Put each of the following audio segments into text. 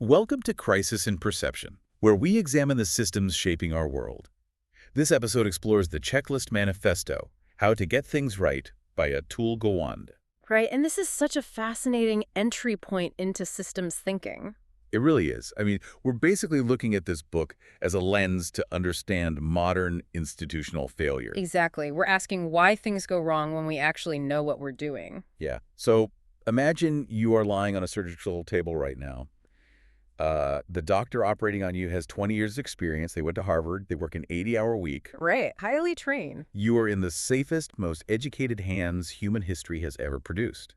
Welcome to Crisis in Perception, where we examine the systems shaping our world. This episode explores the Checklist Manifesto, How to Get Things Right by Atul Gawande. Right, and this is such a fascinating entry point into systems thinking. It really is. I mean, we're basically looking at this book as a lens to understand modern institutional failure. Exactly. We're asking why things go wrong when we actually know what we're doing. Yeah. So imagine you are lying on a surgical table right now. The doctor operating on you has 20 years experience. They went to Harvard. They work an 80-hour week. Right, highly trained. You are in the safest, most educated hands human history has ever produced.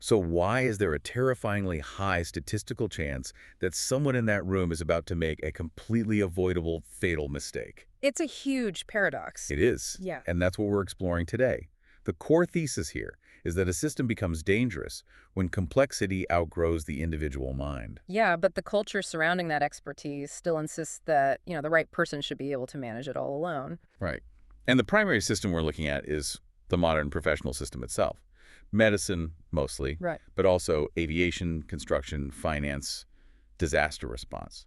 So why is there a terrifyingly high statistical chance that someone in that room is about to make a completely avoidable, fatal mistake? It's a huge paradox. It is. Yeah. And that's what we're exploring today. The core thesis here is that a system becomes dangerous when complexity outgrows the individual mind. Yeah, but the culture surrounding that expertise still insists that, the right person should be able to manage it all alone. Right. And the primary system we're looking at is the modern professional system itself. Medicine, mostly, Right. but also aviation, construction, finance, disaster response.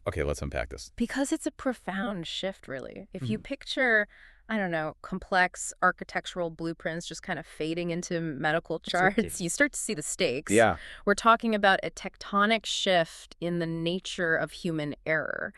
Okay, let's unpack this. Because it's a profound shift, really. If you picture, I don't know, complex architectural blueprints just kind of fading into medical charts, you start to see the stakes. Yeah. We're talking about a tectonic shift in the nature of human error.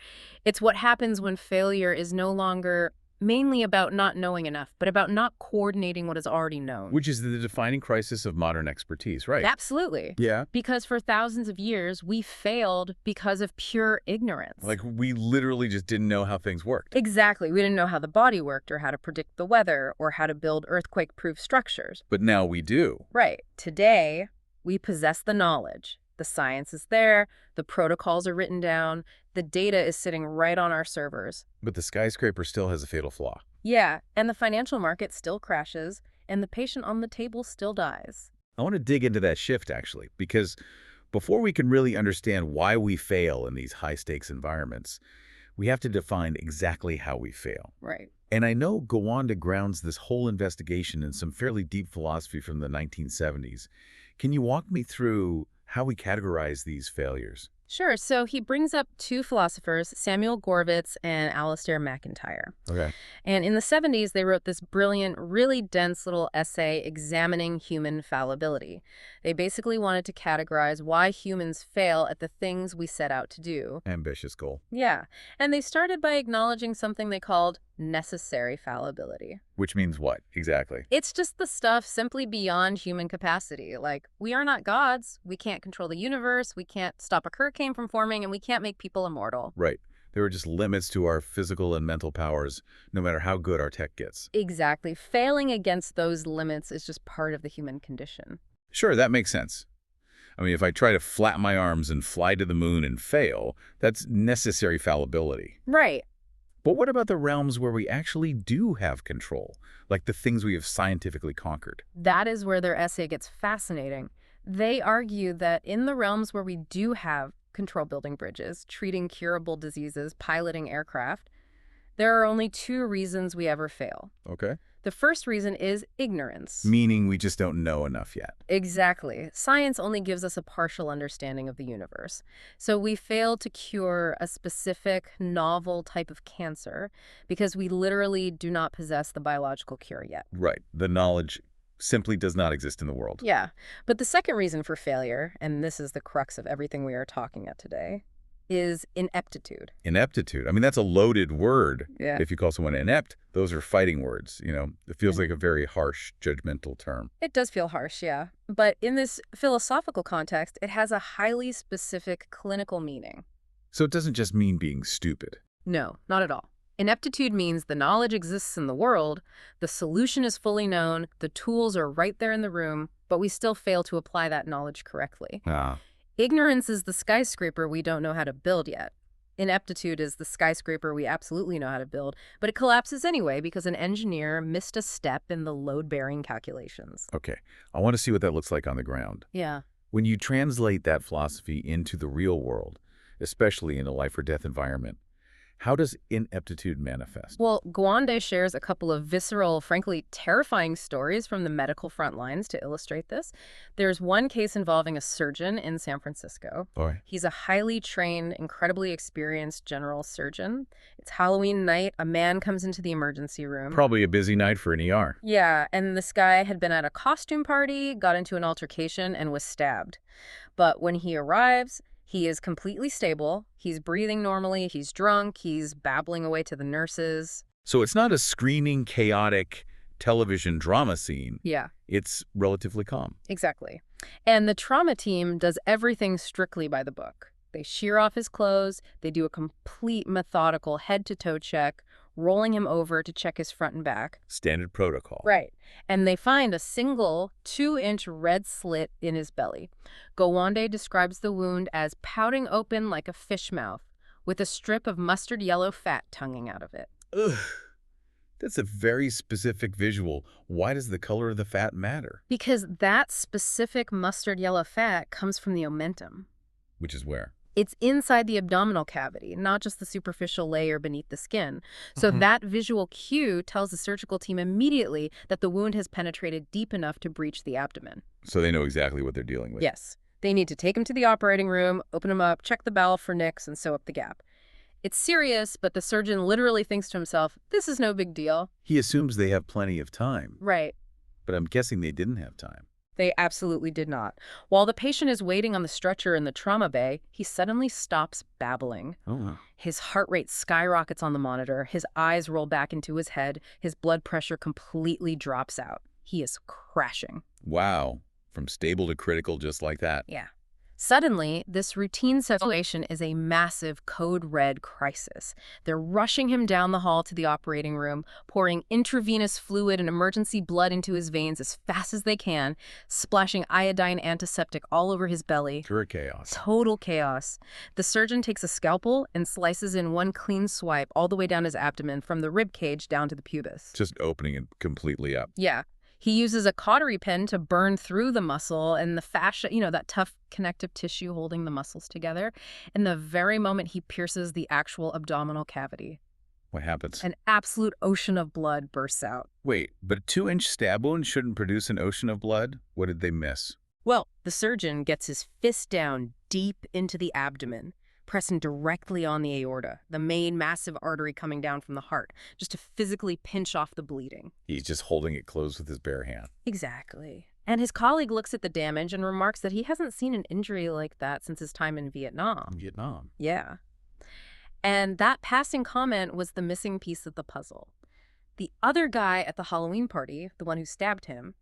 It's what happens when failure is no longer mainly about not knowing enough, but about not coordinating what is already known. Which is the defining crisis of modern expertise, right? Absolutely. Yeah. Because for thousands of years, we failed because of pure ignorance. Like, we literally just didn't know how things worked. Exactly. We didn't know how the body worked or how to predict the weather or how to build earthquake-proof structures. But now we do. Right. Today, we possess the knowledge. The science is there. The protocols are written down. The data is sitting right on our servers. But the skyscraper still has a fatal flaw. Yeah, and the financial market still crashes, and the patient on the table still dies. I want to dig into that shift, actually, because before we can really understand why we fail in these high-stakes environments, we have to define exactly how we fail. Right. And I know Gawande grounds this whole investigation in some fairly deep philosophy from the 1970s. Can you walk me through how we categorize these failures? Sure. So he brings up two philosophers, Samuel Gorvitz and Alasdair MacIntyre. Okay. And in the 70s, they wrote this brilliant, really dense little essay examining human fallibility. They basically wanted to categorize why humans fail at the things we set out to do. Ambitious goal. Yeah. And they started by acknowledging something they called necessary fallibility. Which means what, exactly? It's just the stuff simply beyond human capacity. Like, we are not gods. We can't control the universe. We can't stop a hurricane from forming, and we can't make people immortal. Right. There are just limits to our physical and mental powers, no matter how good our tech gets. Exactly. Failing against those limits is just part of the human condition. Sure, that makes sense. I mean, if I try to flap my arms and fly to the moon and fail, that's necessary fallibility. Right. But what about the realms where we actually do have control, like the things we have scientifically conquered? That is where their essay gets fascinating. They argue that in the realms where we do have control building bridges, treating curable diseases, piloting aircraft, there are only two reasons we ever fail. Okay. The first reason is ignorance. Meaning we just don't know enough yet. Exactly. Science only gives us a partial understanding of the universe. So we fail to cure a specific, novel type of cancer because we literally do not possess the biological cure yet. Right. The knowledge simply does not exist in the world. Yeah. But the second reason for failure, and this is the crux of everything we are talking about today, is ineptitude. Ineptitude. I mean, that's a loaded word. Yeah. If you call someone inept, those are fighting words. It feels like a very harsh, judgmental term. It does feel harsh, yeah. But in this philosophical context, it has a highly specific clinical meaning. So it doesn't just mean being stupid. No, not at all. Ineptitude means the knowledge exists in the world, the solution is fully known, the tools are right there in the room, but we still fail to apply that knowledge correctly. Ignorance is the skyscraper we don't know how to build yet. Ineptitude is the skyscraper we absolutely know how to build, but it collapses anyway because an engineer missed a step in the load-bearing calculations. Okay. I want to see what that looks like on the ground. Yeah. When you translate that philosophy into the real world, especially in a life-or-death environment, How does ineptitude manifest? Well, Gawande shares a couple of visceral, frankly terrifying stories from the medical front lines to illustrate this. There's one case involving a surgeon in San Francisco. Boy. He's a highly trained, incredibly experienced general surgeon. It's Halloween night. A man comes into the emergency room. Probably a busy night for an ER. Yeah, and this guy had been at a costume party, got into an altercation, and was stabbed. But when he arrives, he is completely stable. He's breathing normally. He's drunk. He's babbling away to the nurses. So it's not a screaming, chaotic television drama scene. Yeah, It's relatively calm. exactly. And the trauma team does everything strictly by the book. They shear off his clothes. They do a complete methodical head-to-toe check, rolling him over to check his front and back. Standard protocol. Right. And they find a single 2-inch red slit in his belly. Gawande describes the wound as pouting open like a fish mouth, with a strip of mustard yellow fat tonguing out of it. Ugh. That's a very specific visual. Why does the color of the fat matter? Because that specific mustard yellow fat comes from the omentum. Which is where? It's inside the abdominal cavity, not just the superficial layer beneath the skin. So that visual cue tells the surgical team immediately that the wound has penetrated deep enough to breach the abdomen. So they know exactly what they're dealing with. Yes. They need to take him to the operating room, open him up, check the bowel for nicks, and sew up the gap. It's serious, but the surgeon literally thinks to himself, this is no big deal. He assumes they have plenty of time. Right. But I'm guessing they didn't have time. They absolutely did not. While the patient is waiting on the stretcher in the trauma bay, he suddenly stops babbling. Oh. His heart rate skyrockets on the monitor, his eyes roll back into his head, his blood pressure completely drops out. He is crashing. Wow. From stable to critical just like that. Yeah. Suddenly, this routine situation is a massive code red crisis. They're rushing him down the hall to the operating room, pouring intravenous fluid and emergency blood into his veins as fast as they can, splashing iodine antiseptic all over his belly. Pure chaos. Total chaos. The surgeon takes a scalpel and slices in one clean swipe all the way down his abdomen from the rib cage down to the pubis. Just opening it completely up. Yeah. He uses a cautery pen to burn through the muscle and the fascia, that tough connective tissue holding the muscles together. And the very moment he pierces the actual abdominal cavity, What happens? an absolute ocean of blood bursts out. Wait, but a 2-inch stab wound shouldn't produce an ocean of blood? What did they miss? Well, the surgeon gets his fist down deep into the abdomen, pressing directly on the aorta, the main massive artery coming down from the heart, just to physically pinch off the bleeding. He's just holding it closed with his bare hand. Exactly. And his colleague looks at the damage and remarks that he hasn't seen an injury like that since his time in Vietnam. Vietnam. Yeah. And that passing comment was the missing piece of the puzzle. The other guy at the Halloween party, the one who stabbed him,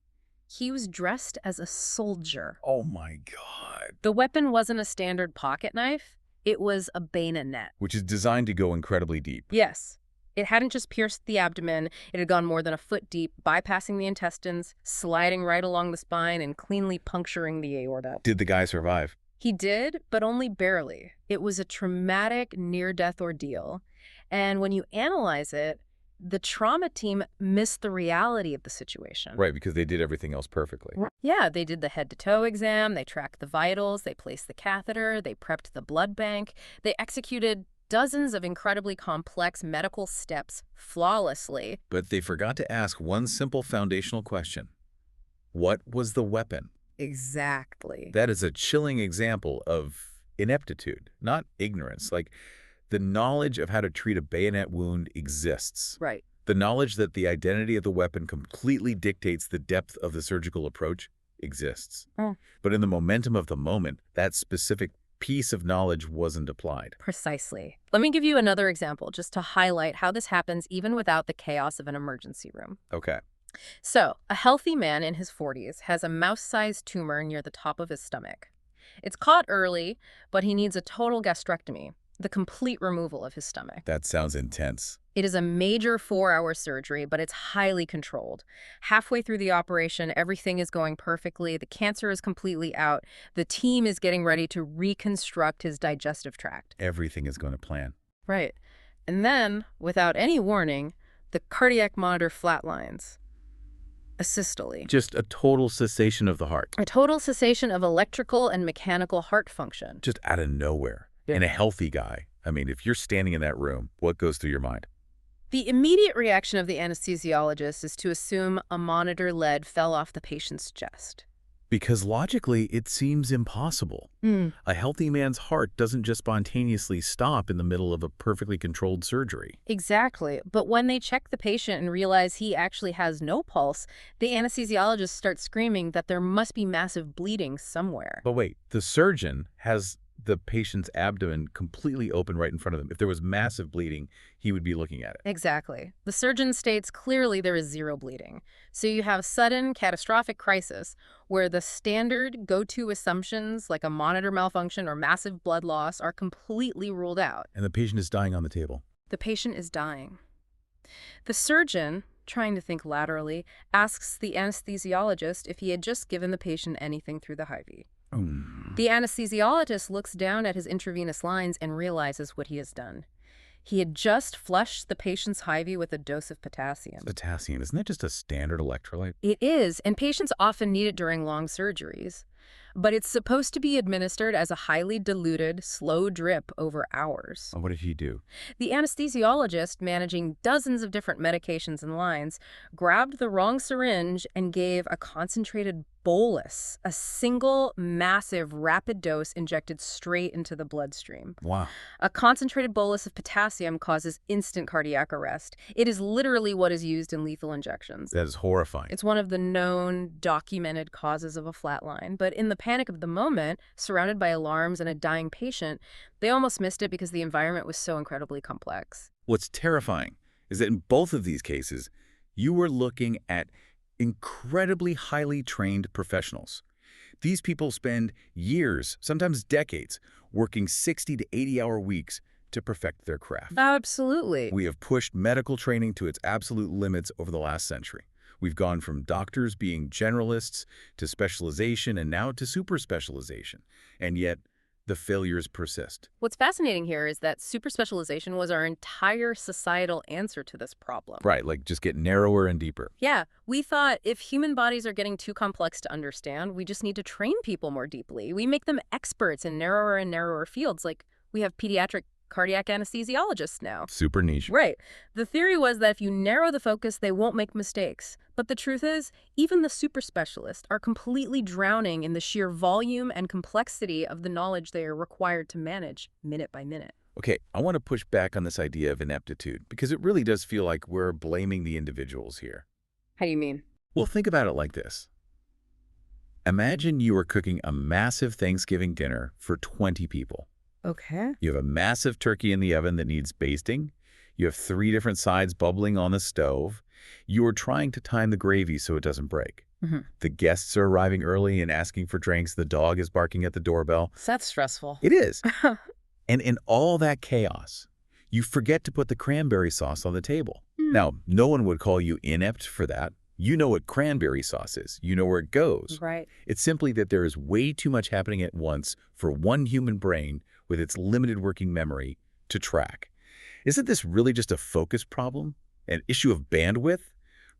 he was dressed as a soldier. Oh my God. The weapon wasn't a standard pocket knife. It was a bayonet. Which is designed to go incredibly deep. Yes. It hadn't just pierced the abdomen. It had gone more than a foot deep, bypassing the intestines, sliding right along the spine, and cleanly puncturing the aorta. Did the guy survive? He did, but only barely. It was a traumatic near-death ordeal. And when you analyze it, the trauma team missed the reality of the situation. Right, because they did everything else perfectly. Yeah, they did the head-to-toe exam, they tracked the vitals, they placed the catheter, they prepped the blood bank, they executed dozens of incredibly complex medical steps flawlessly. But they forgot to ask one simple foundational question. What was the weapon? Exactly. That is a chilling example of ineptitude, not ignorance. Like, the knowledge of how to treat a bayonet wound exists. Right. The knowledge that the identity of the weapon completely dictates the depth of the surgical approach exists. But in the momentum of the moment, that specific piece of knowledge wasn't applied. Precisely. Let me give you another example just to highlight how this happens even without the chaos of an emergency room. Okay. So, a healthy man in his 40s has a mouse-sized tumor near the top of his stomach. It's caught early, but he needs a total gastrectomy, the complete removal of his stomach. That sounds intense. It is a major 4-hour surgery, but it's highly controlled. Halfway through the operation, everything is going perfectly. The cancer is completely out. The team is getting ready to reconstruct his digestive tract. Everything is going to plan. Right. And then, without any warning, the cardiac monitor flatlines. A systole. Just a total cessation of the heart. A total cessation of electrical and mechanical heart function. Just out of nowhere. Yeah. In a healthy guy. I mean, if you're standing in that room, what goes through your mind? The immediate reaction of the anesthesiologist is to assume a monitor lead fell off the patient's chest. Because logically, it seems impossible. Mm. A healthy man's heart doesn't just spontaneously stop in the middle of a perfectly controlled surgery. Exactly. But when they check the patient and realize he actually has no pulse, the anesthesiologist starts screaming that there must be massive bleeding somewhere. But wait, the surgeon has the patient's abdomen completely open right in front of them. If there was massive bleeding, he would be looking at it. Exactly. The surgeon states clearly there is zero bleeding. So you have sudden catastrophic crisis where the standard go-to assumptions like a monitor malfunction or massive blood loss are completely ruled out. And the patient is dying on the table. The patient is dying. The surgeon, trying to think laterally, asks the anesthesiologist if he had just given the patient anything through the IV. The anesthesiologist looks down at his intravenous lines and realizes what he has done. He had just flushed the patient's IV with a dose of potassium. Potassium, isn't that just a standard electrolyte? It is, and patients often need it during long surgeries. But it's supposed to be administered as a highly diluted, slow drip over hours. And what did he do? The anesthesiologist, managing dozens of different medications and lines, grabbed the wrong syringe and gave a concentrated bolus, a single, massive, rapid dose injected straight into the bloodstream. Wow. A concentrated bolus of potassium causes instant cardiac arrest. It is literally what is used in lethal injections. That is horrifying. It's one of the known, documented causes of a flatline. But in the panic of the moment, surrounded by alarms and a dying patient, they almost missed it because the environment was so incredibly complex. What's terrifying is that in both of these cases, you were looking at incredibly highly trained professionals. These people spend years, sometimes decades, working 60 to 80-hour weeks to perfect their craft. Absolutely. We have pushed medical training to its absolute limits over the last century. We've gone from doctors being generalists to specialization and now to super specialization. And yet, the failures persist. What's fascinating here is that super specialization was our entire societal answer to this problem. Right, like just get narrower and deeper. Yeah, we thought if human bodies are getting too complex to understand, we just need to train people more deeply. We make them experts in narrower and narrower fields, like we have pediatric cardiac anesthesiologists now. Super niche. Right. The theory was that if you narrow the focus, they won't make mistakes. But the truth is, even the super specialists are completely drowning in the sheer volume and complexity of the knowledge they are required to manage minute by minute. Okay, I want to push back on this idea of ineptitude because it really does feel like we're blaming the individuals here. How do you mean? Well, think about it like this. Imagine you are cooking a massive Thanksgiving dinner for 20 people. Okay. You have a massive turkey in the oven that needs basting. You have 3 different sides bubbling on the stove. You are trying to time the gravy so it doesn't break. The guests are arriving early and asking for drinks. The dog is barking at the doorbell. So that's stressful. It is. And in all that chaos, you forget to put the cranberry sauce on the table. Now, no one would call you inept for that. You know what cranberry sauce is. You know where it goes. Right. It's simply that there is way too much happening at once for one human brain with its limited working memory to track. Isn't this really just a focus problem, an issue of bandwidth,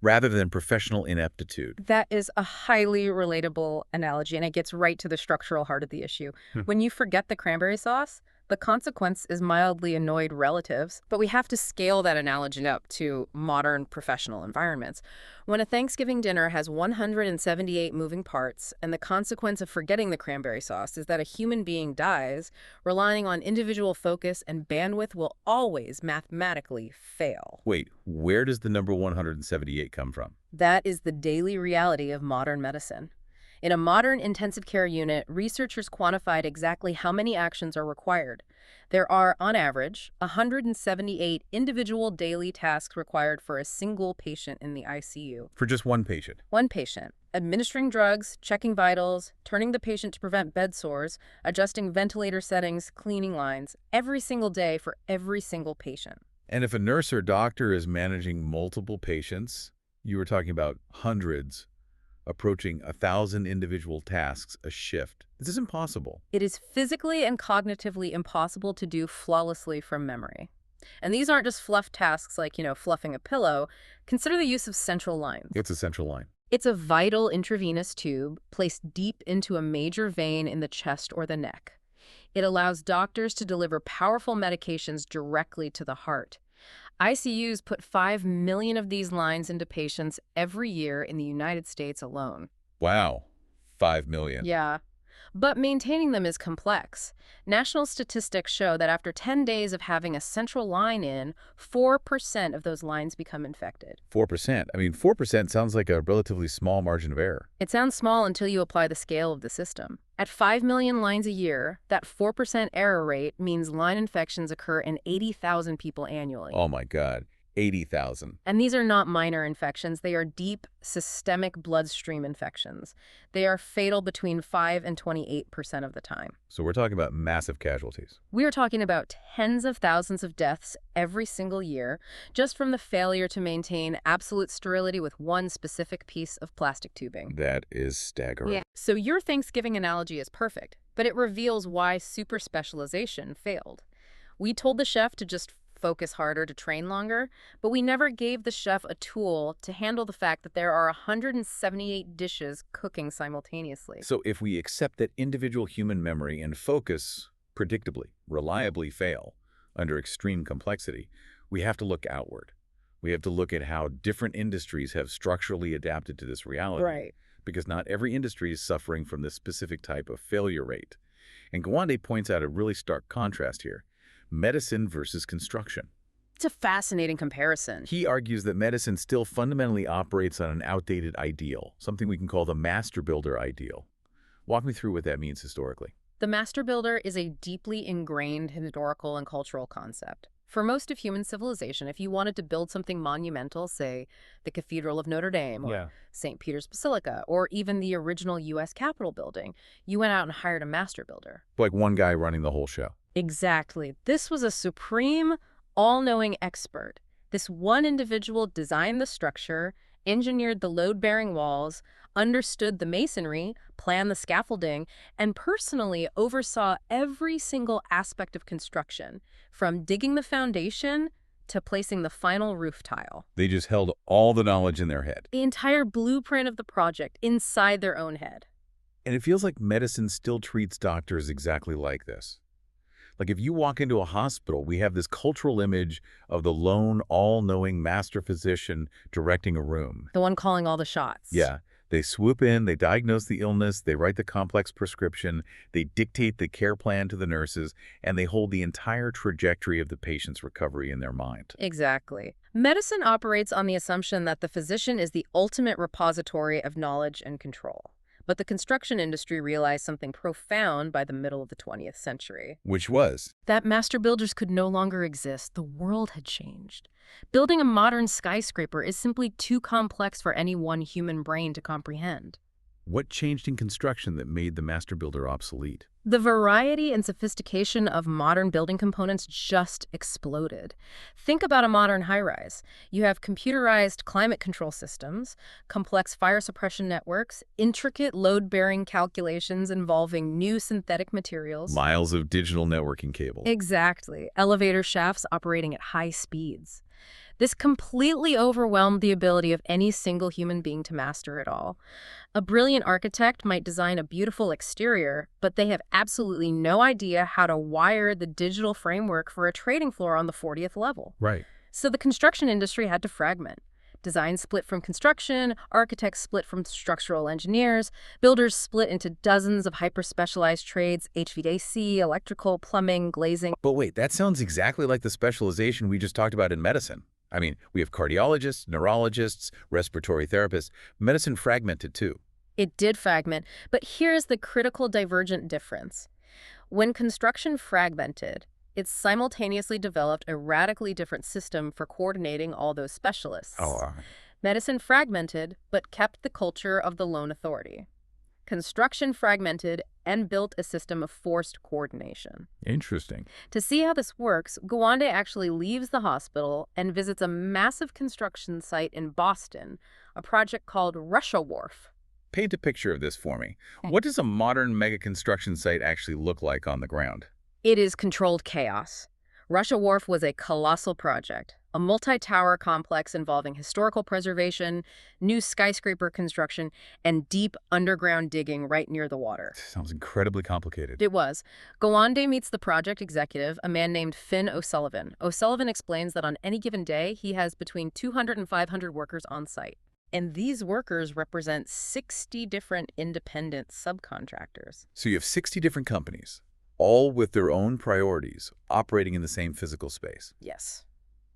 rather than professional ineptitude? That is a highly relatable analogy, and it gets right to the structural heart of the issue. When you forget the cranberry sauce, the consequence is mildly annoyed relatives, but we have to scale that analogy up to modern professional environments. When a Thanksgiving dinner has 178 moving parts, and the consequence of forgetting the cranberry sauce is that a human being dies, relying on individual focus and bandwidth will always mathematically fail. Wait, where does the number 178 come from? That is the daily reality of modern medicine. In a modern intensive care unit, researchers quantified exactly how many actions are required. There are, on average, 178 individual daily tasks required for a single patient in the ICU. For just one patient? One patient. Administering drugs, checking vitals, turning the patient to prevent bed sores, adjusting ventilator settings, cleaning lines, every single day for every single patient. And if a nurse or doctor is managing multiple patients, you were talking about hundreds, approaching 1,000 individual tasks a shift. This is impossible. It is physically and cognitively impossible to do flawlessly from memory. And these aren't just fluff tasks like, fluffing a pillow. Consider the use of central lines. What's a central line? It's a vital intravenous tube placed deep into a major vein in the chest or the neck. It allows doctors to deliver powerful medications directly to the heart. ICUs put 5 million of these lines into patients every year in the United States alone. Wow, 5 million. Yeah. But maintaining them is complex. National statistics show that after 10 days of having a central line in, 4% of those lines become infected. 4%. I mean, 4% sounds like a relatively small margin of error. It sounds small until you apply the scale of the system. At 5 million lines a year, that 4% error rate means line infections occur in 80,000 people annually. Oh my God, 80,000. And these are not minor infections. They are deep, systemic bloodstream infections. They are fatal between 5 and 28% of the time. So we're talking about massive casualties. We are talking about tens of thousands of deaths every single year just from the failure to maintain absolute sterility with one specific piece of plastic tubing. That is staggering. Yeah. So your Thanksgiving analogy is perfect, but it reveals why super specialization failed. We told the chef to just focus harder, to train longer, but we never gave the chef a tool to handle the fact that there are 178 dishes cooking simultaneously. So if we accept that individual human memory and focus predictably, reliably fail under extreme complexity, we have to look outward. We have to look at how different industries have structurally adapted to this reality. Right. Because not every industry is suffering from this specific type of failure rate. And Gawande points out a really stark contrast here. Medicine versus construction. It's a fascinating comparison. He argues that medicine still fundamentally operates on an outdated ideal, something we can call the master builder ideal. Walk me through what that means historically. The master builder is a deeply ingrained historical and cultural concept. For most of human civilization, if you wanted to build something monumental, say the Cathedral of Notre Dame or St. Peter's Basilica, or even the original U.S. Capitol building, you went out and hired a master builder. Like one guy running the whole show. Exactly. This was a supreme, all-knowing expert. This one individual designed the structure, engineered the load-bearing walls, understood the masonry, planned the scaffolding, and personally oversaw every single aspect of construction, from digging the foundation to placing the final roof tile. They just held all the knowledge in their head. The entire blueprint of the project inside their own head. And it feels like medicine still treats doctors exactly like this. Like if you walk into a hospital, we have this cultural image of the lone, all-knowing master physician directing a room. The one calling all the shots. Yeah. They swoop in, they diagnose the illness, they write the complex prescription, they dictate the care plan to the nurses, and they hold the entire trajectory of the patient's recovery in their mind. Exactly. Medicine operates on the assumption that the physician is the ultimate repository of knowledge and control. But the construction industry realized something profound by the middle of the 20th century. Which was? That master builders could no longer exist. The world had changed. Building a modern skyscraper is simply too complex for any one human brain to comprehend. What changed in construction that made the master builder obsolete? The variety and sophistication of modern building components just exploded. Think about a modern high-rise. You have computerized climate control systems, complex fire suppression networks, intricate load-bearing calculations involving new synthetic materials. Miles of digital networking cable. Exactly. Elevator shafts operating at high speeds. This completely overwhelmed the ability of any single human being to master it all. A brilliant architect might design a beautiful exterior, but they have absolutely no idea how to wire the digital framework for a trading floor on the 40th level. Right. So the construction industry had to fragment. Design split from construction, architects split from structural engineers, builders split into dozens of hyper-specialized trades, HVAC, electrical, plumbing, glazing. But wait, that sounds exactly like the specialization we just talked about in medicine. I mean, we have cardiologists, neurologists, respiratory therapists. Medicine fragmented too. It did fragment, but here's the critical divergent difference. When construction fragmented, it simultaneously developed a radically different system for coordinating all those specialists. Medicine fragmented, but kept the culture of the lone authority. Construction fragmented and built a system of forced coordination. Interesting. To see how this works, Gawande actually leaves the hospital and visits a massive construction site in Boston, a project called Russia Wharf. Paint a picture of this for me. What does a modern mega construction site actually look like on the ground? It is controlled chaos. Russia Wharf was a colossal project, a multi-tower complex involving historical preservation, new skyscraper construction, and deep underground digging right near the water. Sounds incredibly complicated. It was. Gawande meets the project executive, a man named Finn O'Sullivan. O'Sullivan explains that on any given day, he has between 200 and 500 workers on site. And these workers represent 60 different independent subcontractors. So you have 60 different companies, all with their own priorities, operating in the same physical space. Yes.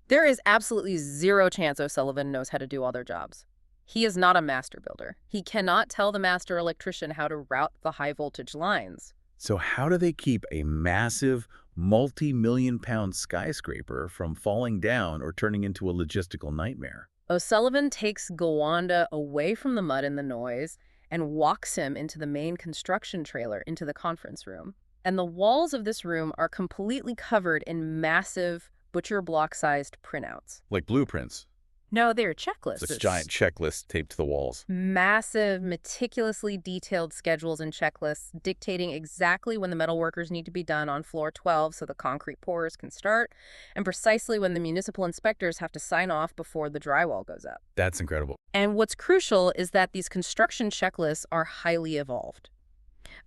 There is absolutely zero chance O'Sullivan knows how to do all their jobs. He is not a master builder. He cannot tell the master electrician how to route the high-voltage lines. So how do they keep a massive, multi-million-pound skyscraper from falling down or turning into a logistical nightmare? O'Sullivan takes Gawande away from the mud and the noise and walks him into the main construction trailer into the conference room. And the walls of this room are completely covered in massive, butcher block-sized printouts. Like blueprints. No, they're checklists. It's giant checklists taped to the walls. Massive, meticulously detailed schedules and checklists dictating exactly when the metal workers need to be done on floor 12 so the concrete pourers can start, and precisely when the municipal inspectors have to sign off before the drywall goes up. That's incredible. And what's crucial is that these construction checklists are highly evolved.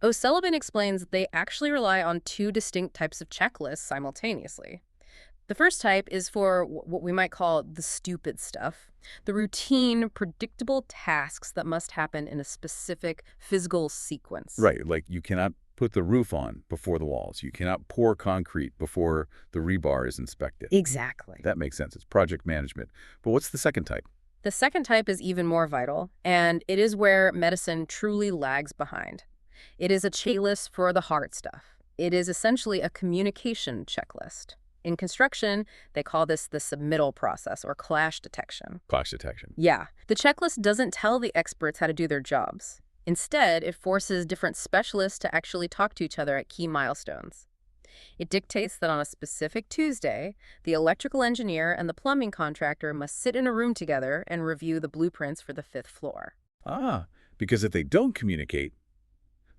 O'Sullivan explains that they actually rely on two distinct types of checklists simultaneously. The first type is for what we might call the stupid stuff, the routine, predictable tasks that must happen in a specific physical sequence. Right, like you cannot put the roof on before the walls. You cannot pour concrete before the rebar is inspected. Exactly. That makes sense. It's project management. But what's the second type? The second type is even more vital, and it is where medicine truly lags behind. It is a checklist for the hard stuff. It is essentially a communication checklist. In construction, they call this the submittal process or clash detection. Clash detection. Yeah. The checklist doesn't tell the experts how to do their jobs. Instead, it forces different specialists to actually talk to each other at key milestones. It dictates that on a specific Tuesday, the electrical engineer and the plumbing contractor must sit in a room together and review the blueprints for the 5th floor. Ah, because if they don't communicate,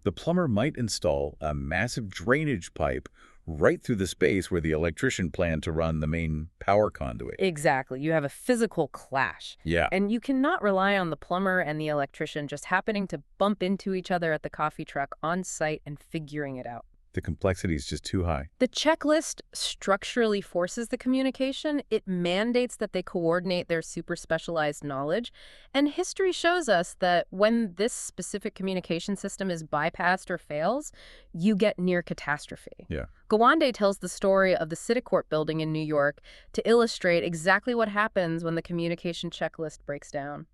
the plumber might install a massive drainage pipe right through the space where the electrician planned to run the main power conduit. Exactly. You have a physical clash. Yeah. And you cannot rely on the plumber and the electrician just happening to bump into each other at the coffee truck on site and figuring it out. The complexity is just too high. The checklist structurally forces the communication. It mandates that they coordinate their super specialized knowledge. And history shows us that when this specific communication system is bypassed or fails, you get near catastrophe. Yeah. Gawande tells the story of the Citicorp building in New York to illustrate exactly what happens when the communication checklist breaks down.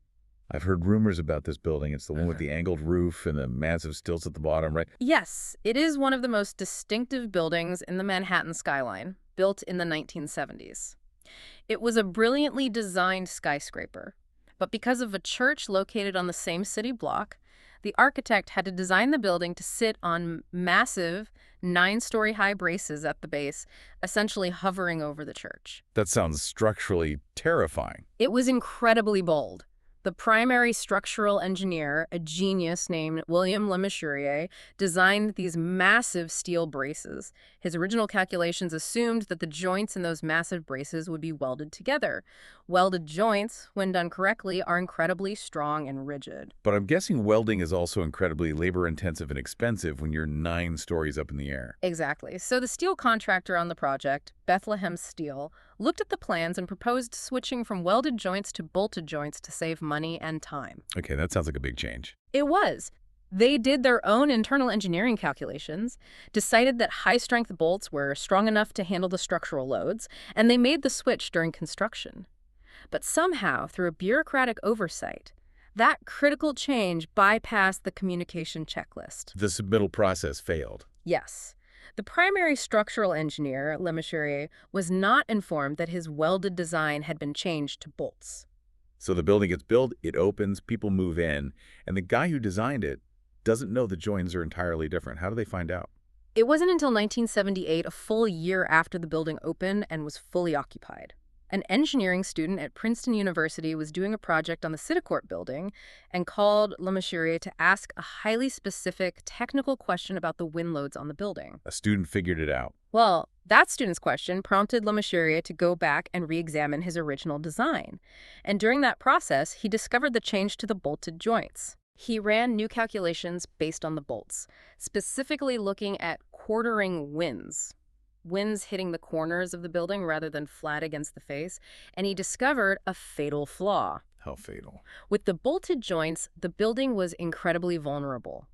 I've heard rumors about this building. It's the one with the angled roof and the massive stilts at the bottom, right? Yes, it is one of the most distinctive buildings in the Manhattan skyline, built in the 1970s. It was a brilliantly designed skyscraper, but because of a church located on the same city block, the architect had to design the building to sit on massive 9-story high braces at the base, essentially hovering over the church. That sounds structurally terrifying. It was incredibly bold. The primary structural engineer, a genius named William Le Mesurier, designed these massive steel braces. His original calculations assumed that the joints in those massive braces would be welded together. Welded joints, when done correctly, are incredibly strong and rigid. But I'm guessing welding is also incredibly labor-intensive and expensive when you're 9 stories up in the air. Exactly. So the steel contractor on the project, Bethlehem Steel, looked at the plans and proposed switching from welded joints to bolted joints to save money and time. Okay, that sounds like a big change. It was. They did their own internal engineering calculations, decided that high-strength bolts were strong enough to handle the structural loads, and they made the switch during construction. But somehow, through a bureaucratic oversight, that critical change bypassed the communication checklist. The submittal process failed. Yes. The primary structural engineer, Le Mesurier, was not informed that his welded design had been changed to bolts. So the building gets built, it opens, people move in, and the guy who designed it doesn't know the joins are entirely different. How do they find out? It wasn't until 1978, a full year after the building opened and was fully occupied. An engineering student at Princeton University was doing a project on the Citicorp building and called Le Mesurier to ask a highly specific technical question about the wind loads on the building. A student figured it out. Well, that student's question prompted Le Mesurier to go back and re-examine his original design. And during that process, he discovered the change to the bolted joints. He ran new calculations based on the bolts, specifically looking at quartering winds hitting the corners of the building rather than flat against the face, and he discovered a fatal flaw. How fatal? With the bolted joints, the building was incredibly vulnerable.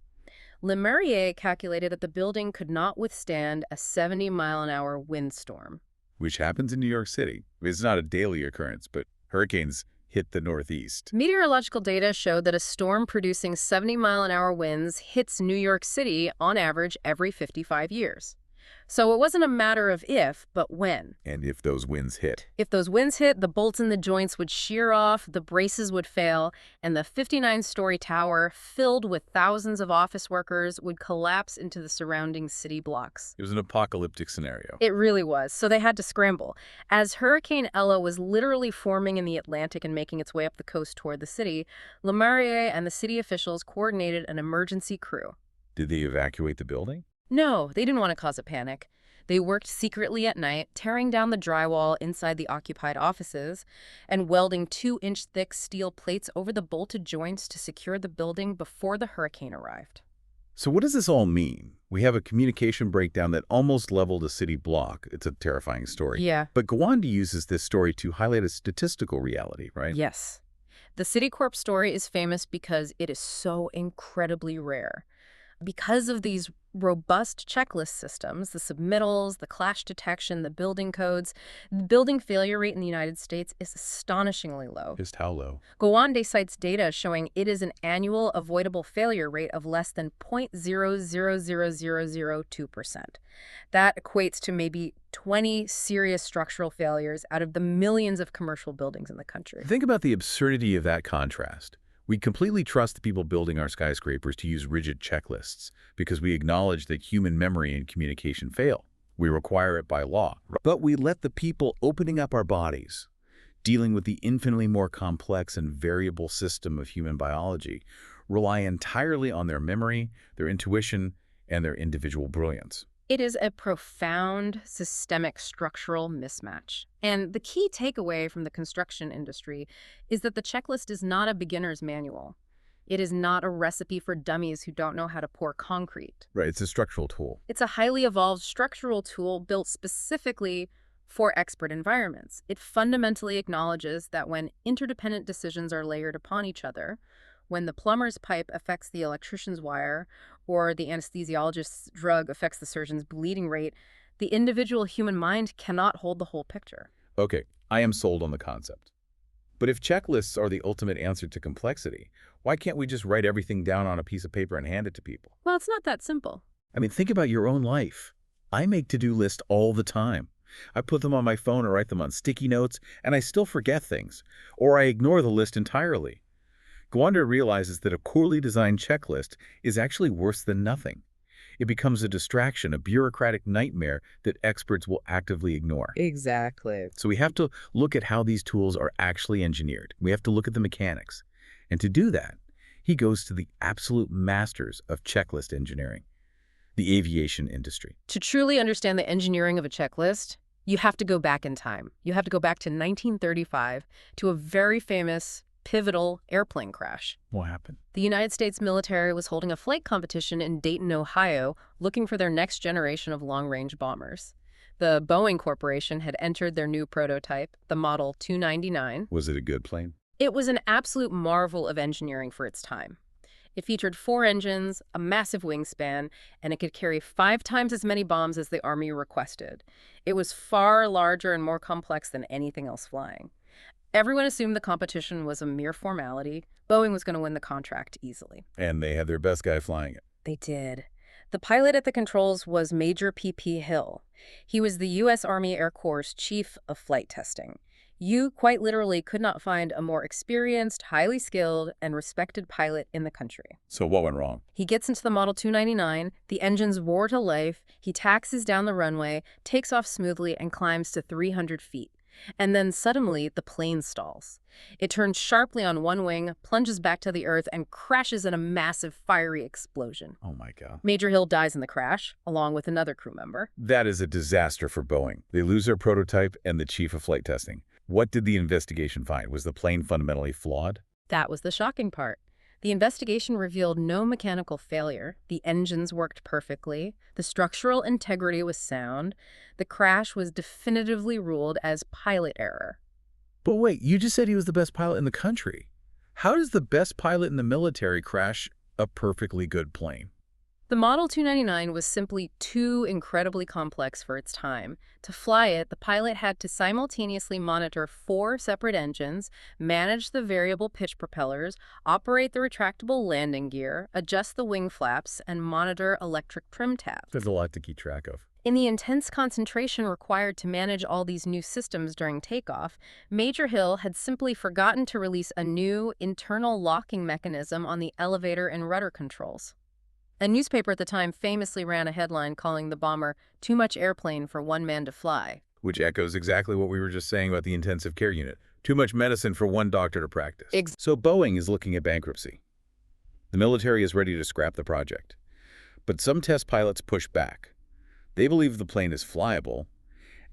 Le Mesurier calculated that the building could not withstand a 70-mile-an-hour windstorm. Which happens in New York City. It's not a daily occurrence, but hurricanes hit the Northeast. Meteorological data showed that a storm producing 70-mile-an-hour winds hits New York City on average every 55 years. So it wasn't a matter of if, but when. And if those winds hit. If those winds hit, the bolts in the joints would shear off, the braces would fail, and the 59-story tower, filled with thousands of office workers, would collapse into the surrounding city blocks. It was an apocalyptic scenario. It really was, so they had to scramble. As Hurricane Ella was literally forming in the Atlantic and making its way up the coast toward the city, Le Mesurier and the city officials coordinated an emergency crew. Did they evacuate the building? No, they didn't want to cause a panic. They worked secretly at night, tearing down the drywall inside the occupied offices and welding 2-inch thick steel plates over the bolted joints to secure the building before the hurricane arrived. So what does this all mean? We have a communication breakdown that almost leveled a city block. It's a terrifying story. Yeah. But Gawande uses this story to highlight a statistical reality, right? Yes. The Citicorp story is famous because it is so incredibly rare. Because of these robust checklist systems, the submittals, the clash detection, the building codes, the building failure rate in the United States is astonishingly low. Just how low? Gawande cites data showing it is an annual avoidable failure rate of less than 0.000002%. That equates to maybe 20 serious structural failures out of the millions of commercial buildings in the country. Think about the absurdity of that contrast. We completely trust the people building our skyscrapers to use rigid checklists because we acknowledge that human memory and communication fail. We require it by law. But we let the people opening up our bodies, dealing with the infinitely more complex and variable system of human biology, rely entirely on their memory, their intuition, and their individual brilliance. It is a profound systemic structural mismatch. And the key takeaway from the construction industry is that the checklist is not a beginner's manual. It is not a recipe for dummies who don't know how to pour concrete. Right, it's a structural tool. It's a highly evolved structural tool built specifically for expert environments. It fundamentally acknowledges that when interdependent decisions are layered upon each other, when the plumber's pipe affects the electrician's wire, or the anesthesiologist's drug affects the surgeon's bleeding rate, the individual human mind cannot hold the whole picture. Okay, I am sold on the concept. But if checklists are the ultimate answer to complexity, why can't we just write everything down on a piece of paper and hand it to people? Well, it's not that simple. I mean, think about your own life. I make to-do lists all the time. I put them on my phone or write them on sticky notes, and I still forget things, or I ignore the list entirely. Gawande realizes that a poorly designed checklist is actually worse than nothing. It becomes a distraction, a bureaucratic nightmare that experts will actively ignore. Exactly. So we have to look at how these tools are actually engineered. We have to look at the mechanics. And to do that, he goes to the absolute masters of checklist engineering, the aviation industry. To truly understand the engineering of a checklist, you have to go back in time. You have to go back to 1935 to a very famous pivotal airplane crash. What happened? The United States military was holding a flight competition in Dayton, Ohio, looking for their next generation of long-range bombers. The Boeing Corporation had entered their new prototype, the Model 299. Was it a good plane? It was an absolute marvel of engineering for its time. It featured 4 engines, a massive wingspan, and it could carry 5 times as many bombs as the Army requested. It was far larger and more complex than anything else flying. Everyone assumed the competition was a mere formality. Boeing was going to win the contract easily. And they had their best guy flying it. They did. The pilot at the controls was Major P.P. Hill. He was the U.S. Army Air Corps' chief of flight testing. You quite literally could not find a more experienced, highly skilled, and respected pilot in the country. So what went wrong? He gets into the Model 299, the engines roar to life, he taxis down the runway, takes off smoothly, and climbs to 300 feet. And then suddenly, the plane stalls. It turns sharply on one wing, plunges back to the earth, and crashes in a massive fiery explosion. Oh my God. Major Hill dies in the crash, along with another crew member. That is a disaster for Boeing. They lose their prototype and the chief of flight testing. What did the investigation find? Was the plane fundamentally flawed? That was the shocking part. The investigation revealed no mechanical failure. The engines worked perfectly. The structural integrity was sound. The crash was definitively ruled as pilot error. But wait, you just said he was the best pilot in the country. How does the best pilot in the military crash a perfectly good plane? The Model 299 was simply too incredibly complex for its time. To fly it, the pilot had to simultaneously monitor 4 separate engines, manage the variable pitch propellers, operate the retractable landing gear, adjust the wing flaps, and monitor electric trim tabs. There's a lot to keep track of. In the intense concentration required to manage all these new systems during takeoff, Major Hill had simply forgotten to release a new internal locking mechanism on the elevator and rudder controls. A newspaper at the time famously ran a headline calling the bomber "too much airplane for one man to fly." Which echoes exactly what we were just saying about the intensive care unit. Too much medicine for one doctor to practice. So Boeing is looking at bankruptcy. The military is ready to scrap the project. But some test pilots push back. They believe the plane is flyable,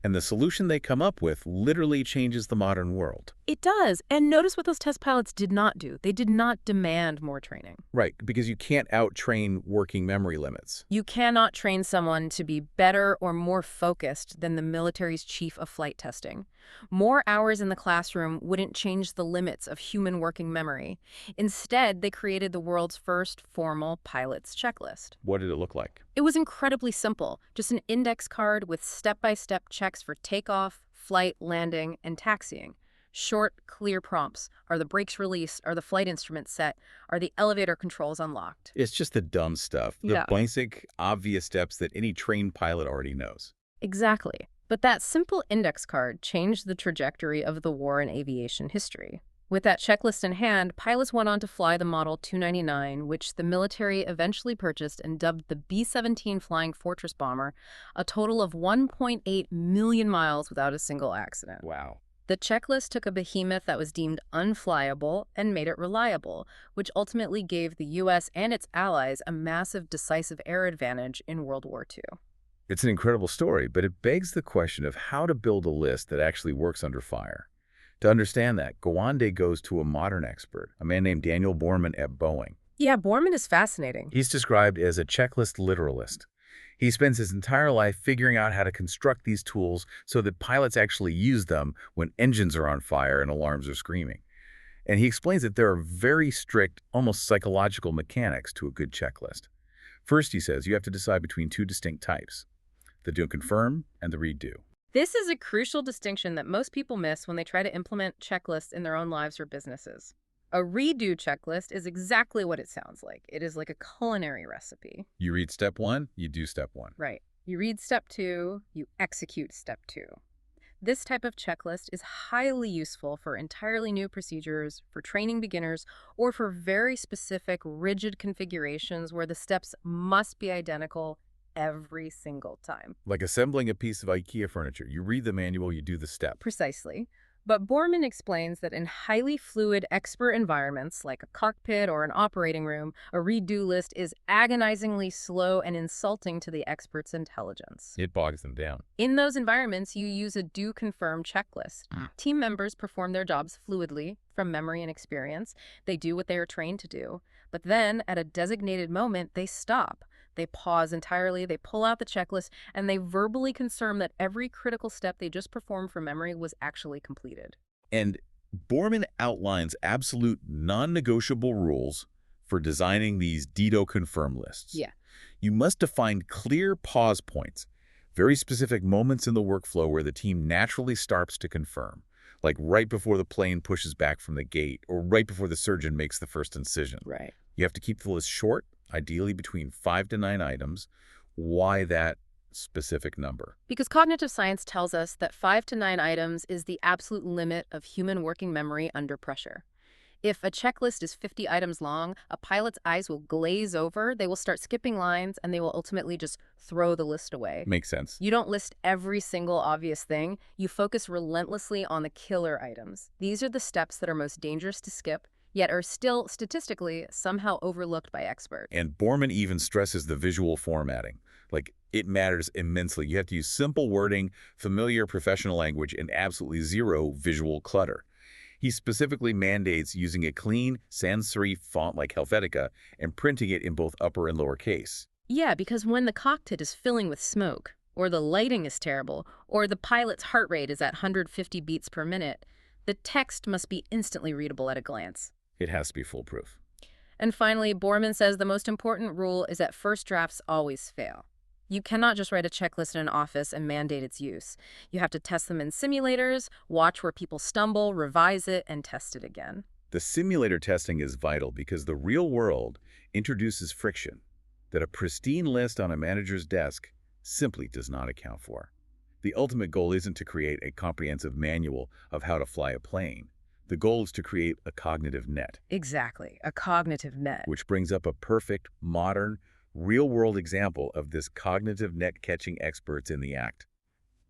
and the solution they come up with literally changes the modern world. It does. And notice what those test pilots did not do. They did not demand more training. Right, because you can't out-train working memory limits. You cannot train someone to be better or more focused than the military's chief of flight testing. More hours in the classroom wouldn't change the limits of human working memory. Instead, they created the world's first formal pilot's checklist. What did it look like? It was incredibly simple, just an index card with step-by-step checks for takeoff, flight, landing, and taxiing. Short, clear prompts. Are the brakes released? Are the flight instruments set? Are the elevator controls unlocked? It's just the dumb stuff, the basic, obvious steps that any trained pilot already knows. Exactly. But that simple index card changed the trajectory of the war in aviation history. With that checklist in hand, pilots went on to fly the Model 299, which the military eventually purchased and dubbed the B-17 Flying Fortress bomber, a total of 1.8 million miles without a single accident. Wow. The checklist took a behemoth that was deemed unflyable and made it reliable, which ultimately gave the U.S. and its allies a massive decisive air advantage in World War II. It's an incredible story, but it begs the question of how to build a list that actually works under fire. To understand that, Gawande goes to a modern expert, a man named Daniel Borman at Boeing. Yeah, Borman is fascinating. He's described as a checklist literalist. He spends his entire life figuring out how to construct these tools so that pilots actually use them when engines are on fire and alarms are screaming. And he explains that there are very strict, almost psychological mechanics to a good checklist. First, he says, you have to decide between 2 distinct types: the do confirm and the redo. This is a crucial distinction that most people miss when they try to implement checklists in their own lives or businesses. A redo checklist is exactly what it sounds like. It is like a culinary recipe. You read step 1, you do step 1. Right. You read step 2, you execute step 2. This type of checklist is highly useful for entirely new procedures, for training beginners, or for very specific, rigid configurations where the steps must be identical every single time. Like assembling a piece of IKEA furniture. You read the manual, you do the step. Precisely. But Borman explains that in highly fluid expert environments, like a cockpit or an operating room, a redo list is agonizingly slow and insulting to the expert's intelligence. It bogs them down. In those environments, you use a do-confirm checklist. Team members perform their jobs fluidly, from memory and experience. They do what they are trained to do. But then, at a designated moment, they stop. They pause entirely, they pull out the checklist, and they verbally confirm that every critical step they just performed from memory was actually completed. And Borman outlines absolute non-negotiable rules for designing these do confirm lists. Yeah. You must define clear pause points, very specific moments in the workflow where the team naturally starts to confirm, like right before the plane pushes back from the gate or right before the surgeon makes the first incision. Right. You have to keep the list short, ideally between 5 to 9 items. Why that specific number? Because cognitive science tells us that 5 to 9 items is the absolute limit of human working memory under pressure. If a checklist is 50 items long, a pilot's eyes will glaze over, they will start skipping lines, and they will ultimately just throw the list away. Makes sense. You don't list every single obvious thing. You focus relentlessly on the killer items. These are the steps that are most dangerous to skip, yet are still, statistically, somehow overlooked by experts. And Borman even stresses the visual formatting. Like, it matters immensely. You have to use simple wording, familiar professional language, and absolutely zero visual clutter. He specifically mandates using a clean, sans-serif font like Helvetica and printing it in both upper and lower case. Yeah, because when the cockpit is filling with smoke, or the lighting is terrible, or the pilot's heart rate is at 150 beats per minute, the text must be instantly readable at a glance. It has to be foolproof. And finally, Borman says the most important rule is that first drafts always fail. You cannot just write a checklist in an office and mandate its use. You have to test them in simulators, watch where people stumble, revise it, and test it again. The simulator testing is vital because the real world introduces friction that a pristine list on a manager's desk simply does not account for. The ultimate goal isn't to create a comprehensive manual of how to fly a plane. The goal is to create a cognitive net. Exactly, a cognitive net. Which brings up a perfect, modern, real-world example of this cognitive net-catching experts in the act.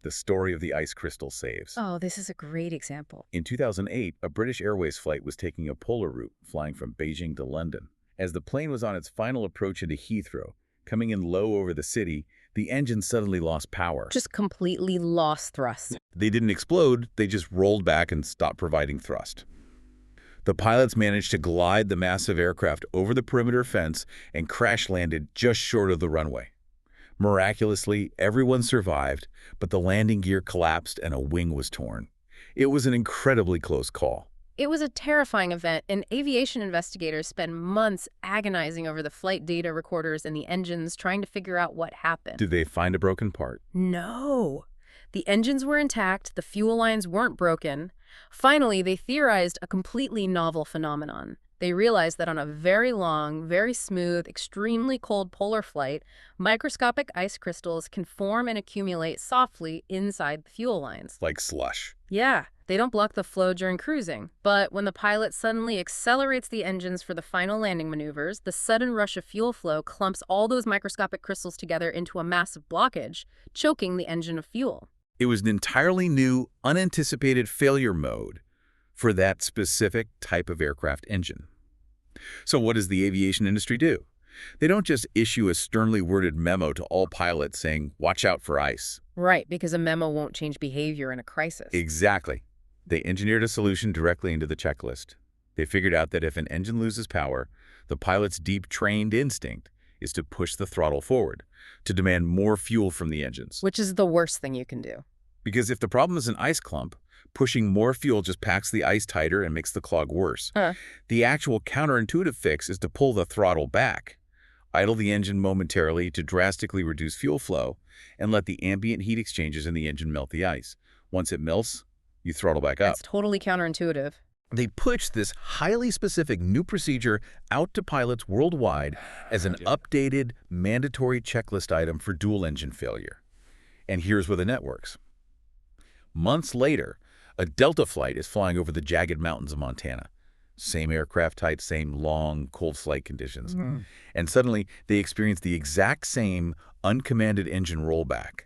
The story of the ice crystal saves. Oh, this is a great example. In 2008, a British Airways flight was taking a polar route, flying from Beijing to London. As the plane was on its final approach into Heathrow, coming in low over the city, the engine suddenly lost power. Just completely lost thrust. They didn't explode, they just rolled back and stopped providing thrust. The pilots managed to glide the massive aircraft over the perimeter fence and crash-landed just short of the runway. Miraculously, everyone survived, but the landing gear collapsed and a wing was torn. It was an incredibly close call. It was a terrifying event, and aviation investigators spent months agonizing over the flight data recorders and the engines, trying to figure out what happened. Did they find a broken part? No. The engines were intact, the fuel lines weren't broken. Finally, they theorized a completely novel phenomenon. They realized that on a very long, very smooth, extremely cold polar flight, microscopic ice crystals can form and accumulate softly inside the fuel lines. Like slush. Yeah, they don't block the flow during cruising. But when the pilot suddenly accelerates the engines for the final landing maneuvers, the sudden rush of fuel flow clumps all those microscopic crystals together into a massive blockage, choking the engine of fuel. It was an entirely new, unanticipated failure mode for that specific type of aircraft engine. So what does the aviation industry do? They don't just issue a sternly worded memo to all pilots saying, watch out for ice. Right, because a memo won't change behavior in a crisis. Exactly. They engineered a solution directly into the checklist. They figured out that if an engine loses power, the pilot's deep trained instinct is to push the throttle forward, to demand more fuel from the engines. Which is the worst thing you can do. Because if the problem is an ice clump, pushing more fuel just packs the ice tighter and makes the clog worse. The actual counterintuitive fix is to pull the throttle back, idle the engine momentarily to drastically reduce fuel flow, and let the ambient heat exchanges in the engine melt the ice. Once it melts, you throttle back up. That's totally counterintuitive. They pushed this highly specific new procedure out to pilots worldwide as an updated, mandatory checklist item for dual-engine failure. And here's where the net works. Months later, a Delta flight is flying over the jagged mountains of Montana. Same aircraft type, same long, cold flight conditions. And suddenly, they experience the exact same uncommanded engine rollback.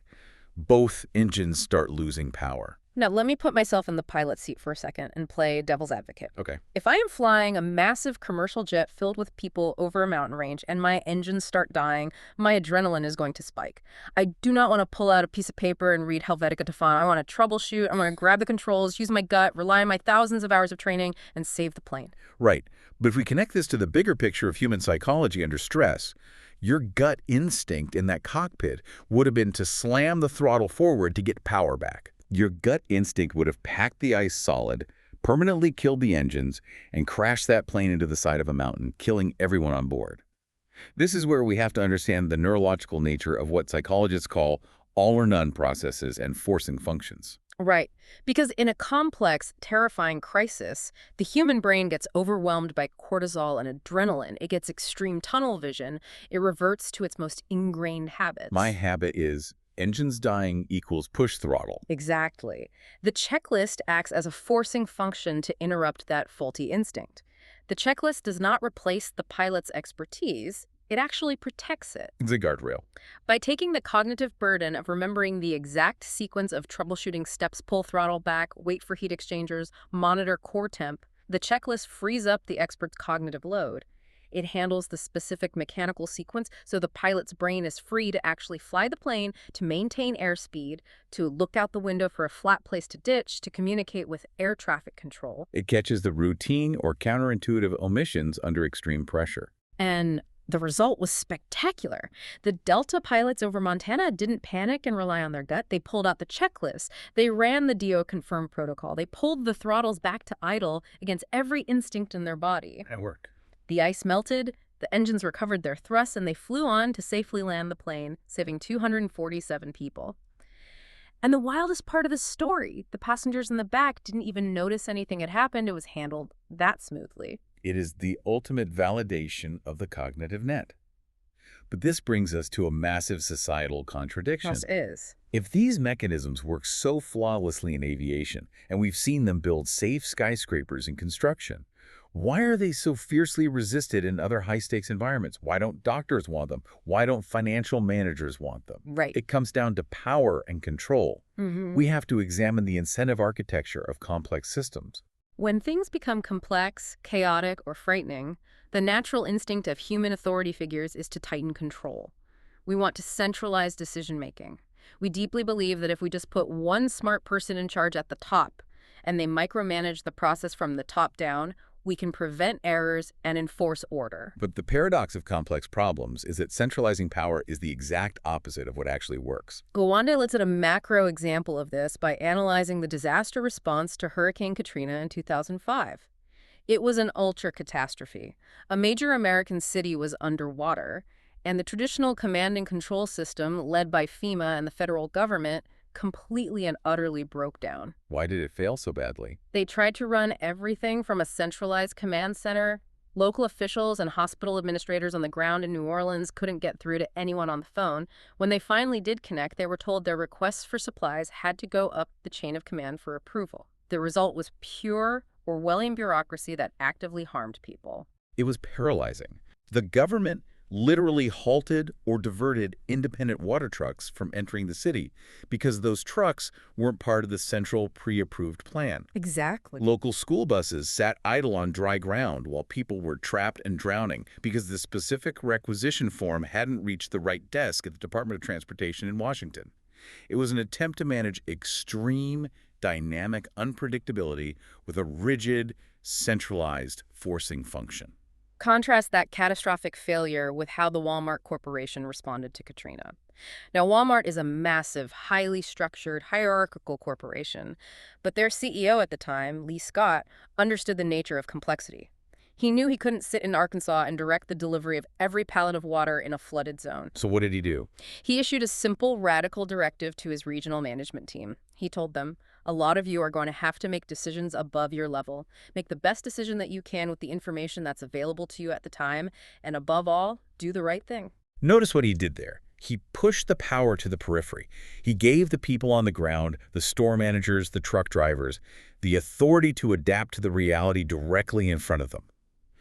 Both engines start losing power. Now, let me put myself in the pilot's seat for a second and play devil's advocate. Okay. If I am flying a massive commercial jet filled with people over a mountain range and my engines start dying, my adrenaline is going to spike. I do not want to pull out a piece of paper and read Helvetica to font. I want to troubleshoot. I want to grab the controls, use my gut, rely on my thousands of hours of training, and save the plane. Right. But if we connect this to the bigger picture of human psychology under stress, your gut instinct in that cockpit would have been to slam the throttle forward to get power back. Your gut instinct would have packed the ice solid, permanently killed the engines, and crashed that plane into the side of a mountain, killing everyone on board. This is where we have to understand the neurological nature of what psychologists call all-or-none processes and forcing functions. Right. Because in a complex, terrifying crisis, the human brain gets overwhelmed by cortisol and adrenaline. It gets extreme tunnel vision. It reverts to its most ingrained habits. My habit is engines dying equals push throttle. Exactly. The checklist acts as a forcing function to interrupt that faulty instinct. The checklist does not replace the pilot's expertise. It actually protects it. It's a guardrail. By taking the cognitive burden of remembering the exact sequence of troubleshooting steps, pull throttle back, wait for heat exchangers, monitor core temp, the checklist frees up the expert's cognitive load. It handles the specific mechanical sequence so the pilot's brain is free to actually fly the plane, to maintain airspeed, to look out the window for a flat place to ditch, to communicate with air traffic control. It catches the routine or counterintuitive omissions under extreme pressure. And the result was spectacular. The Delta pilots over Montana didn't panic and rely on their gut. They pulled out the checklist. They ran the DO-confirmed protocol. They pulled the throttles back to idle against every instinct in their body. That worked. The ice melted, the engines recovered their thrust, and they flew on to safely land the plane, saving 247 people. And the wildest part of the story, the passengers in the back didn't even notice anything had happened. It was handled that smoothly. It is the ultimate validation of the cognitive net. But this brings us to a massive societal contradiction. Yes, it is. If these mechanisms work so flawlessly in aviation, and we've seen them build safe skyscrapers in construction, why are they so fiercely resisted in other high-stakes environments? Why don't doctors want them? Why don't financial managers want them? Right. It comes down to power and control. Mm-hmm. We have to examine the incentive architecture of complex systems. When things become complex, chaotic, or frightening, the natural instinct of human authority figures is to tighten control. We want to centralize decision-making. We deeply believe that if we just put one smart person in charge at the top, and they micromanage the process from the top down, we can prevent errors and enforce order. But the paradox of complex problems is that centralizing power is the exact opposite of what actually works. Gawande lets at a macro example of this by analyzing the disaster response to Hurricane Katrina in 2005. It was an ultra-catastrophe. A major American city was underwater, and the traditional command and control system led by FEMA and the federal government completely and utterly broke down. Why did it fail so badly? They tried to run everything from a centralized command center. Local officials and hospital administrators on the ground in New Orleans couldn't get through to anyone on the phone. When they finally did connect, they were told their requests for supplies had to go up the chain of command for approval. The result was pure Orwellian bureaucracy that actively harmed people. It was paralyzing. The government literally halted or diverted independent water trucks from entering the city because those trucks weren't part of the central pre-approved plan. Exactly. Local school buses sat idle on dry ground while people were trapped and drowning because the specific requisition form hadn't reached the right desk at the Department of Transportation in Washington. It was an attempt to manage extreme, dynamic unpredictability with a rigid, centralized forcing function. Contrast that catastrophic failure with how the Walmart Corporation responded to Katrina. Now, Walmart is a massive, highly structured, hierarchical corporation, but their CEO at the time, Lee Scott, understood the nature of complexity. He knew he couldn't sit in Arkansas and direct the delivery of every pallet of water in a flooded zone. So what did he do? He issued a simple, radical directive to his regional management team. He told them, a lot of you are going to have to make decisions above your level. Make the best decision that you can with the information that's available to you at the time, and above all, do the right thing. Notice what he did there. He pushed the power to the periphery. He gave the people on the ground, the store managers, the truck drivers, the authority to adapt to the reality directly in front of them,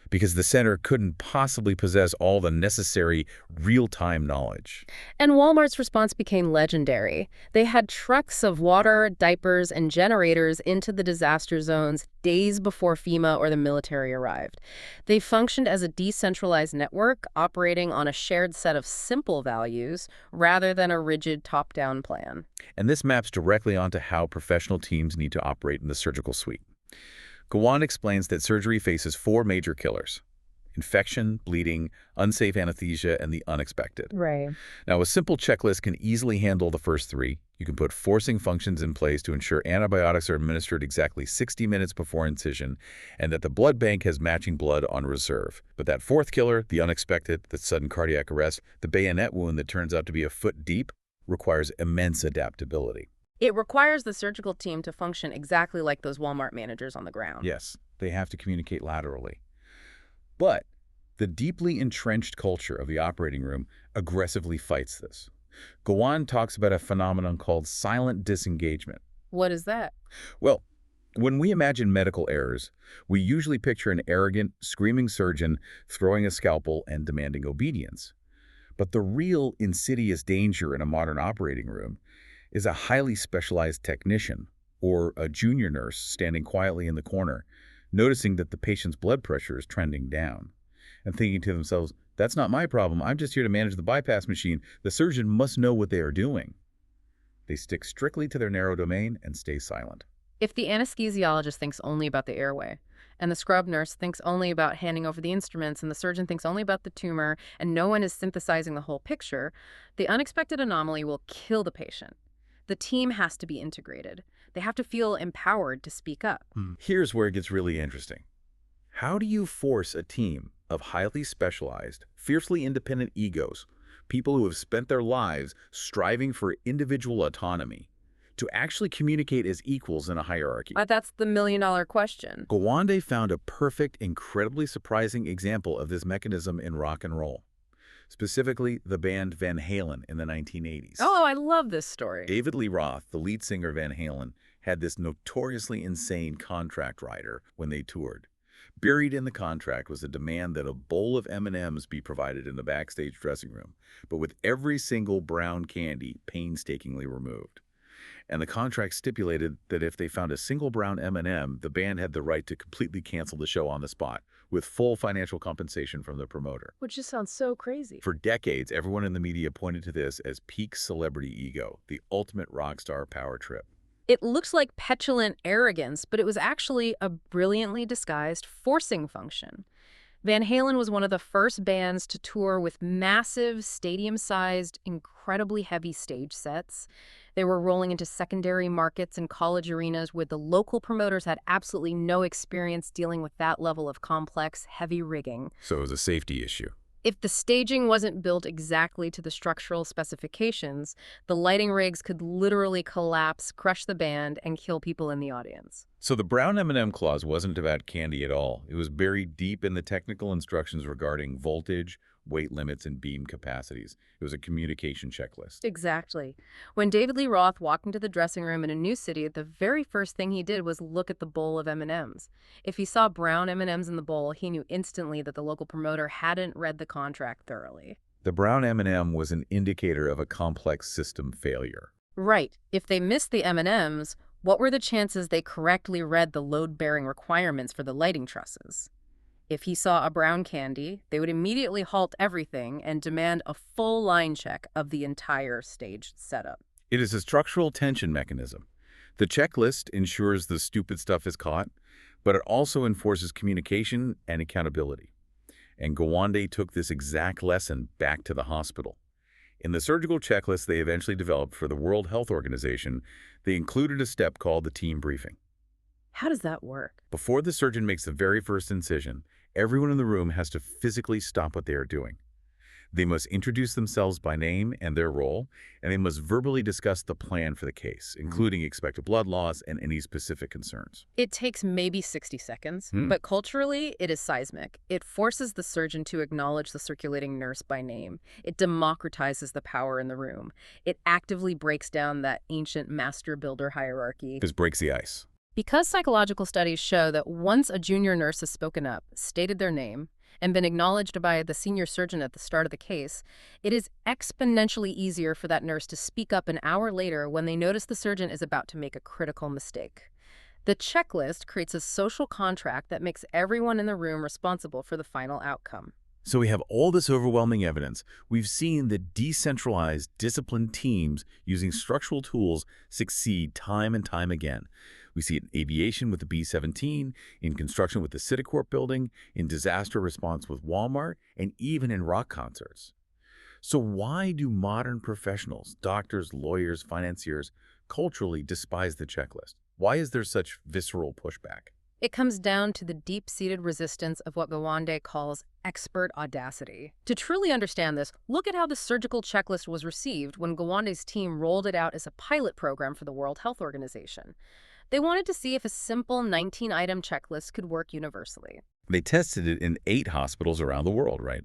because the center couldn't possibly possess all the necessary real-time knowledge. And Walmart's response became legendary. They had trucks of water, diapers, and generators into the disaster zones days before FEMA or the military arrived. They functioned as a decentralized network operating on a shared set of simple values rather than a rigid top-down plan. And this maps directly onto how professional teams need to operate in the surgical suite. Gawande explains that surgery faces 4 major killers: infection, bleeding, unsafe anesthesia, and the unexpected. Right. Now, a simple checklist can easily handle the first 3. You can put forcing functions in place to ensure antibiotics are administered exactly 60 minutes before incision and that the blood bank has matching blood on reserve. But that 4th killer, the unexpected, the sudden cardiac arrest, the bayonet wound that turns out to be a foot deep, requires immense adaptability. It requires the surgical team to function exactly like those Walmart managers on the ground. Yes, they have to communicate laterally. But the deeply entrenched culture of the operating room aggressively fights this. Gawande talks about a phenomenon called silent disengagement. What is that? Well, When we imagine medical errors, we usually picture an arrogant, screaming surgeon throwing a scalpel and demanding obedience. But the real insidious danger in a modern operating room is a highly specialized technician or a junior nurse standing quietly in the corner, noticing that the patient's blood pressure is trending down and thinking to themselves, "That's not my problem. I'm just here to manage the bypass machine. The surgeon must know what they are doing." They stick strictly to their narrow domain and stay silent. If the anesthesiologist thinks only about the airway, and the scrub nurse thinks only about handing over the instruments, and the surgeon thinks only about the tumor, and no one is synthesizing the whole picture, the unexpected anomaly will kill the patient. The team has to be integrated. They have to feel empowered to speak up. Here's where it gets really interesting. How do you force a team of highly specialized, fiercely independent egos, people who have spent their lives striving for individual autonomy, to actually communicate as equals in a hierarchy? That's the million-dollar question. Gawande found a perfect, incredibly surprising example of this mechanism in rock and roll, specifically the band Van Halen in the 1980s. Oh, I love this story. David Lee Roth, the lead singer of Van Halen, had this notoriously insane contract rider when they toured. Buried in the contract was a demand that a bowl of M&Ms be provided in the backstage dressing room, but with every single brown candy painstakingly removed. And the contract stipulated that if they found a single brown M&M, the band had the right to completely cancel the show on the spot, with full financial compensation from the promoter. Which just sounds so crazy. For decades, everyone in the media pointed to this as peak celebrity ego, the ultimate rock star power trip. It looks like petulant arrogance, but it was actually a brilliantly disguised forcing function. Van Halen was one of the first bands to tour with massive, stadium-sized, incredibly heavy stage sets. They were rolling into secondary markets and college arenas where the local promoters had absolutely no experience dealing with that level of complex, heavy rigging. So it was a safety issue. If the staging wasn't built exactly to the structural specifications, the lighting rigs could literally collapse, crush the band, and kill people in the audience. So the brown M&M clause wasn't about candy at all. It was buried deep in the technical instructions regarding voltage, weight limits, and beam capacities. It was a communication checklist. Exactly. When David Lee Roth walked into the dressing room in a new city, the very first thing he did was look at the bowl of M&Ms. If he saw brown M&Ms in the bowl, he knew instantly that the local promoter hadn't read the contract thoroughly. The brown M&M was an indicator of a complex system failure. Right. If they missed the M&Ms, what were the chances they correctly read the load-bearing requirements for the lighting trusses? If he saw a brown candy, they would immediately halt everything and demand a full line check of the entire staged setup. It is a structural tension mechanism. The checklist ensures the stupid stuff is caught, but it also enforces communication and accountability. And Gawande took this exact lesson back to the hospital. In the surgical checklist they eventually developed for the World Health Organization, they included a step called the team briefing. How does that work? Before the surgeon makes the very first incision, everyone in the room has to physically stop what they are doing. They must introduce themselves by name and their role, and they must verbally discuss the plan for the case, including expected blood loss and any specific concerns. It takes maybe 60 seconds, but culturally, it is seismic. It forces the surgeon to acknowledge the circulating nurse by name. It democratizes the power in the room. It actively breaks down that ancient master-builder hierarchy. This breaks the ice. Because psychological studies show that once a junior nurse has spoken up, stated their name, and been acknowledged by the senior surgeon at the start of the case, it is exponentially easier for that nurse to speak up an hour later when they notice the surgeon is about to make a critical mistake. The checklist creates a social contract that makes everyone in the room responsible for the final outcome. So we have all this overwhelming evidence. We've seen that decentralized, disciplined teams using structural tools succeed time and time again. We see it in aviation with the B-17, in construction with the Citicorp building, in disaster response with Walmart, and even in rock concerts. So why do modern professionals, doctors, lawyers, financiers, culturally despise the checklist? Why is there such visceral pushback? It comes down to the deep-seated resistance of what Gawande calls expert audacity. To truly understand this, look at how the surgical checklist was received when Gawande's team rolled it out as a pilot program for the World Health Organization. They wanted to see if a simple 19-item checklist could work universally. They tested it in 8 hospitals around the world, right?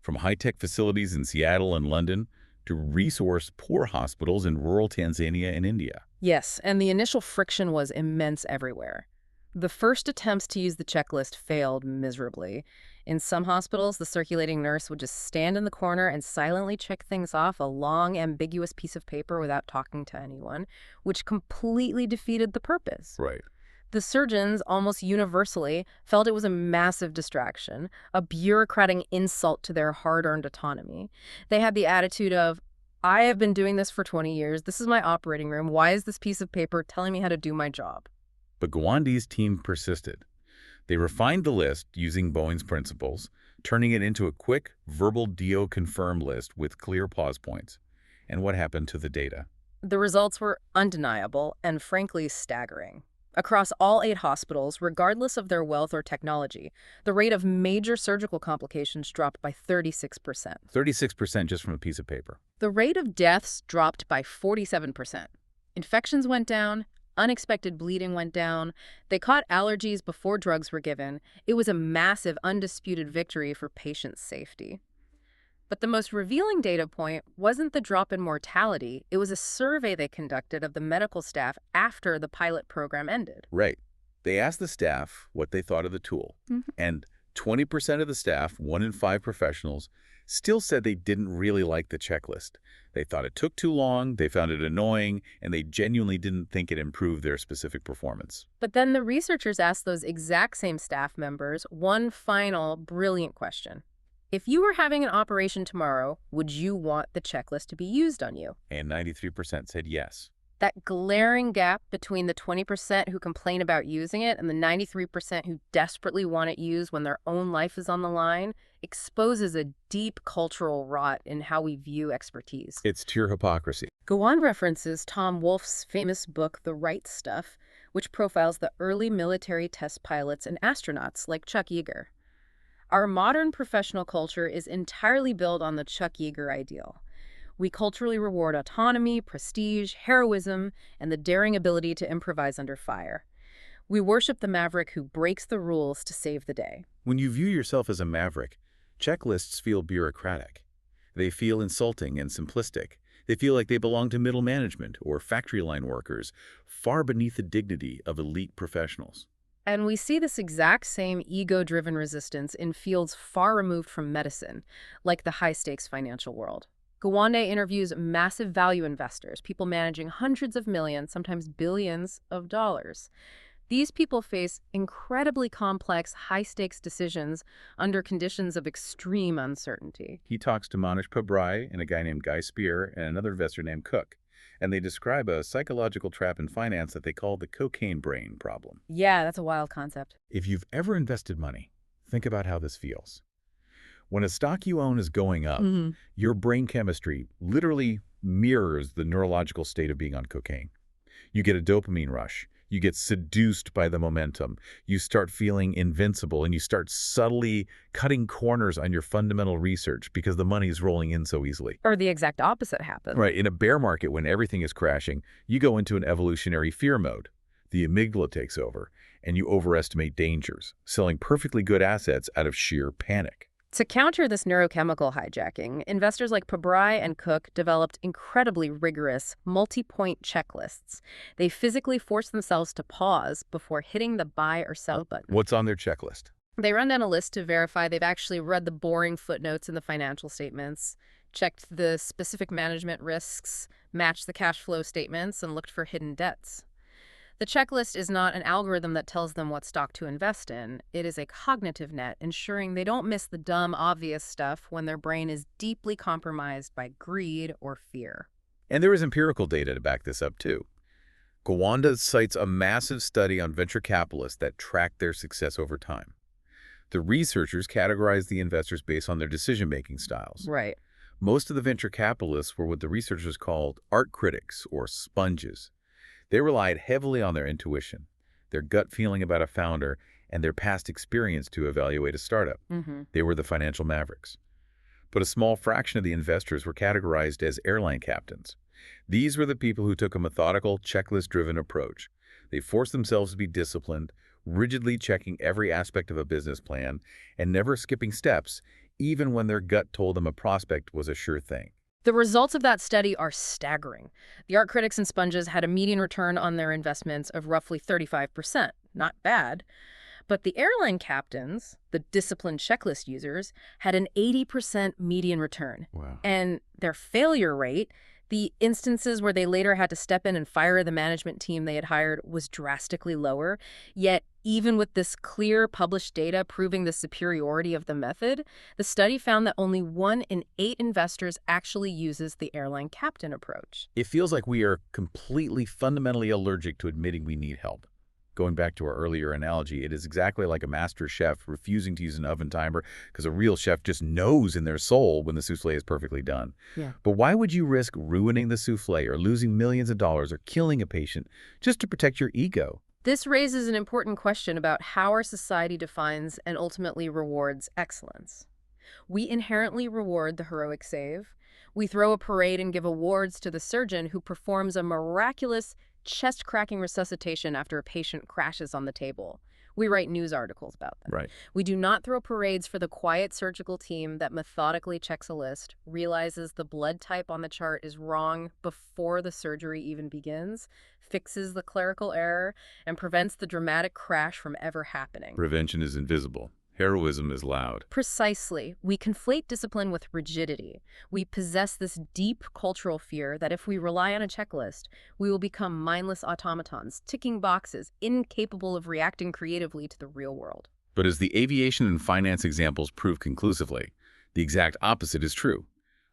From high-tech facilities in Seattle and London to resource-poor hospitals in rural Tanzania and India. Yes, and the initial friction was immense everywhere. The first attempts to use the checklist failed miserably. In some hospitals, the circulating nurse would just stand in the corner and silently check things off a long, ambiguous piece of paper without talking to anyone, which completely defeated the purpose. Right. The surgeons, almost universally, felt it was a massive distraction, a bureaucratic insult to their hard-earned autonomy. They had the attitude of, I have been doing this for 20 years. This is my operating room. Why is this piece of paper telling me how to do my job? But Gawande's team persisted. They refined the list using Bowen's principles, turning it into a quick, verbal DO-confirm list with clear pause points. And what happened to the data? The results were undeniable and frankly staggering. Across all 8 hospitals, regardless of their wealth or technology, the rate of major surgical complications dropped by 36%. 36% just from a piece of paper. The rate of deaths dropped by 47%. Infections went down, unexpected bleeding went down, they caught allergies before drugs were given. It was a massive, undisputed victory for patient safety. But the most revealing data point wasn't the drop in mortality. It was a survey they conducted of the medical staff after the pilot program ended. Right. They asked the staff what they thought of the tool. And 20% of the staff, 1 in 5 professionals, still said they didn't really like the checklist. They thought it took too long, they found it annoying, and they genuinely didn't think it improved their specific performance. But then the researchers asked those exact same staff members one final brilliant question. If you were having an operation tomorrow, would you want the checklist to be used on you? And 93% said yes. That glaring gap between the 20% who complain about using it and the 93% who desperately want it used when their own life is on the line exposes a deep cultural rot in how we view expertise. It's pure hypocrisy. Gawande references Tom Wolfe's famous book, The Right Stuff, which profiles the early military test pilots and astronauts like Chuck Yeager. Our modern professional culture is entirely built on the Chuck Yeager ideal. We culturally reward autonomy, prestige, heroism, and the daring ability to improvise under fire. We worship the maverick who breaks the rules to save the day. When you view yourself as a maverick, checklists feel bureaucratic. They feel insulting and simplistic. They feel like they belong to middle management or factory line workers, far beneath the dignity of elite professionals. And we see this exact same ego-driven resistance in fields far removed from medicine, like the high-stakes financial world. Gawande interviews massive value investors, people managing hundreds of millions, sometimes billions of dollars. These people face incredibly complex, high-stakes decisions under conditions of extreme uncertainty. He talks to Manish Pabrai and a guy named Guy Spear and another investor named Cook. And they describe a psychological trap in finance that they call the cocaine brain problem. Yeah, that's a wild concept. If you've ever invested money, think about how this feels. When a stock you own is going up, your brain chemistry literally mirrors the neurological state of being on cocaine. You get a dopamine rush. You get seduced by the momentum. You start feeling invincible, and you start subtly cutting corners on your fundamental research because the money is rolling in so easily. Or the exact opposite happens. Right. In a bear market, when everything is crashing, you go into an evolutionary fear mode. The amygdala takes over, and you overestimate dangers, selling perfectly good assets out of sheer panic. To counter this neurochemical hijacking, investors like Pabrai and Cook developed incredibly rigorous, multi-point checklists. They physically force themselves to pause before hitting the buy or sell button. What's on their checklist? They run down a list to verify they've actually read the boring footnotes in the financial statements, checked the specific management risks, matched the cash flow statements, and looked for hidden debts. The checklist is not an algorithm that tells them what stock to invest in. It is a cognitive net, ensuring they don't miss the dumb, obvious stuff when their brain is deeply compromised by greed or fear. And there is empirical data to back this up, too. Gawande cites a massive study on venture capitalists that tracked their success over time. The researchers categorized the investors based on their decision-making styles. Right. Most of the venture capitalists were what the researchers called art critics or sponges. They relied heavily on their intuition, their gut feeling about a founder, and their past experience to evaluate a startup. They were the financial mavericks. But a small fraction of the investors were categorized as airline captains. These were the people who took a methodical, checklist-driven approach. They forced themselves to be disciplined, rigidly checking every aspect of a business plan, and never skipping steps, even when their gut told them a prospect was a sure thing. The results of that study are staggering. The art critics and sponges had a median return on their investments of roughly 35%. Not bad. But the airline captains, the disciplined checklist users, had an 80% median return. Wow. And their failure rate, the instances where they later had to step in and fire the management team they had hired, was drastically lower. Yet, even with this clear published data proving the superiority of the method, the study found that only 1 in 8 investors actually uses the airline captain approach. It feels like we are completely fundamentally allergic to admitting we need help. Going back to our earlier analogy, it is exactly like a master chef refusing to use an oven timer because a real chef just knows in their soul when the souffle is perfectly done. Yeah. But why would you risk ruining the souffle or losing millions of dollars or killing a patient just to protect your ego? This raises an important question about how our society defines and ultimately rewards excellence. We inherently reward the heroic save. We throw a parade and give awards to the surgeon who performs a miraculous chest-cracking resuscitation after a patient crashes on the table. We write news articles about them. Right. We do not throw parades for the quiet surgical team that methodically checks a list, realizes the blood type on the chart is wrong before the surgery even begins, fixes the clerical error, and prevents the dramatic crash from ever happening. Prevention is invisible. Heroism is loud. Precisely. We conflate discipline with rigidity. We possess this deep cultural fear that if we rely on a checklist, we will become mindless automatons, ticking boxes, incapable of reacting creatively to the real world. But as the aviation and finance examples prove conclusively, the exact opposite is true.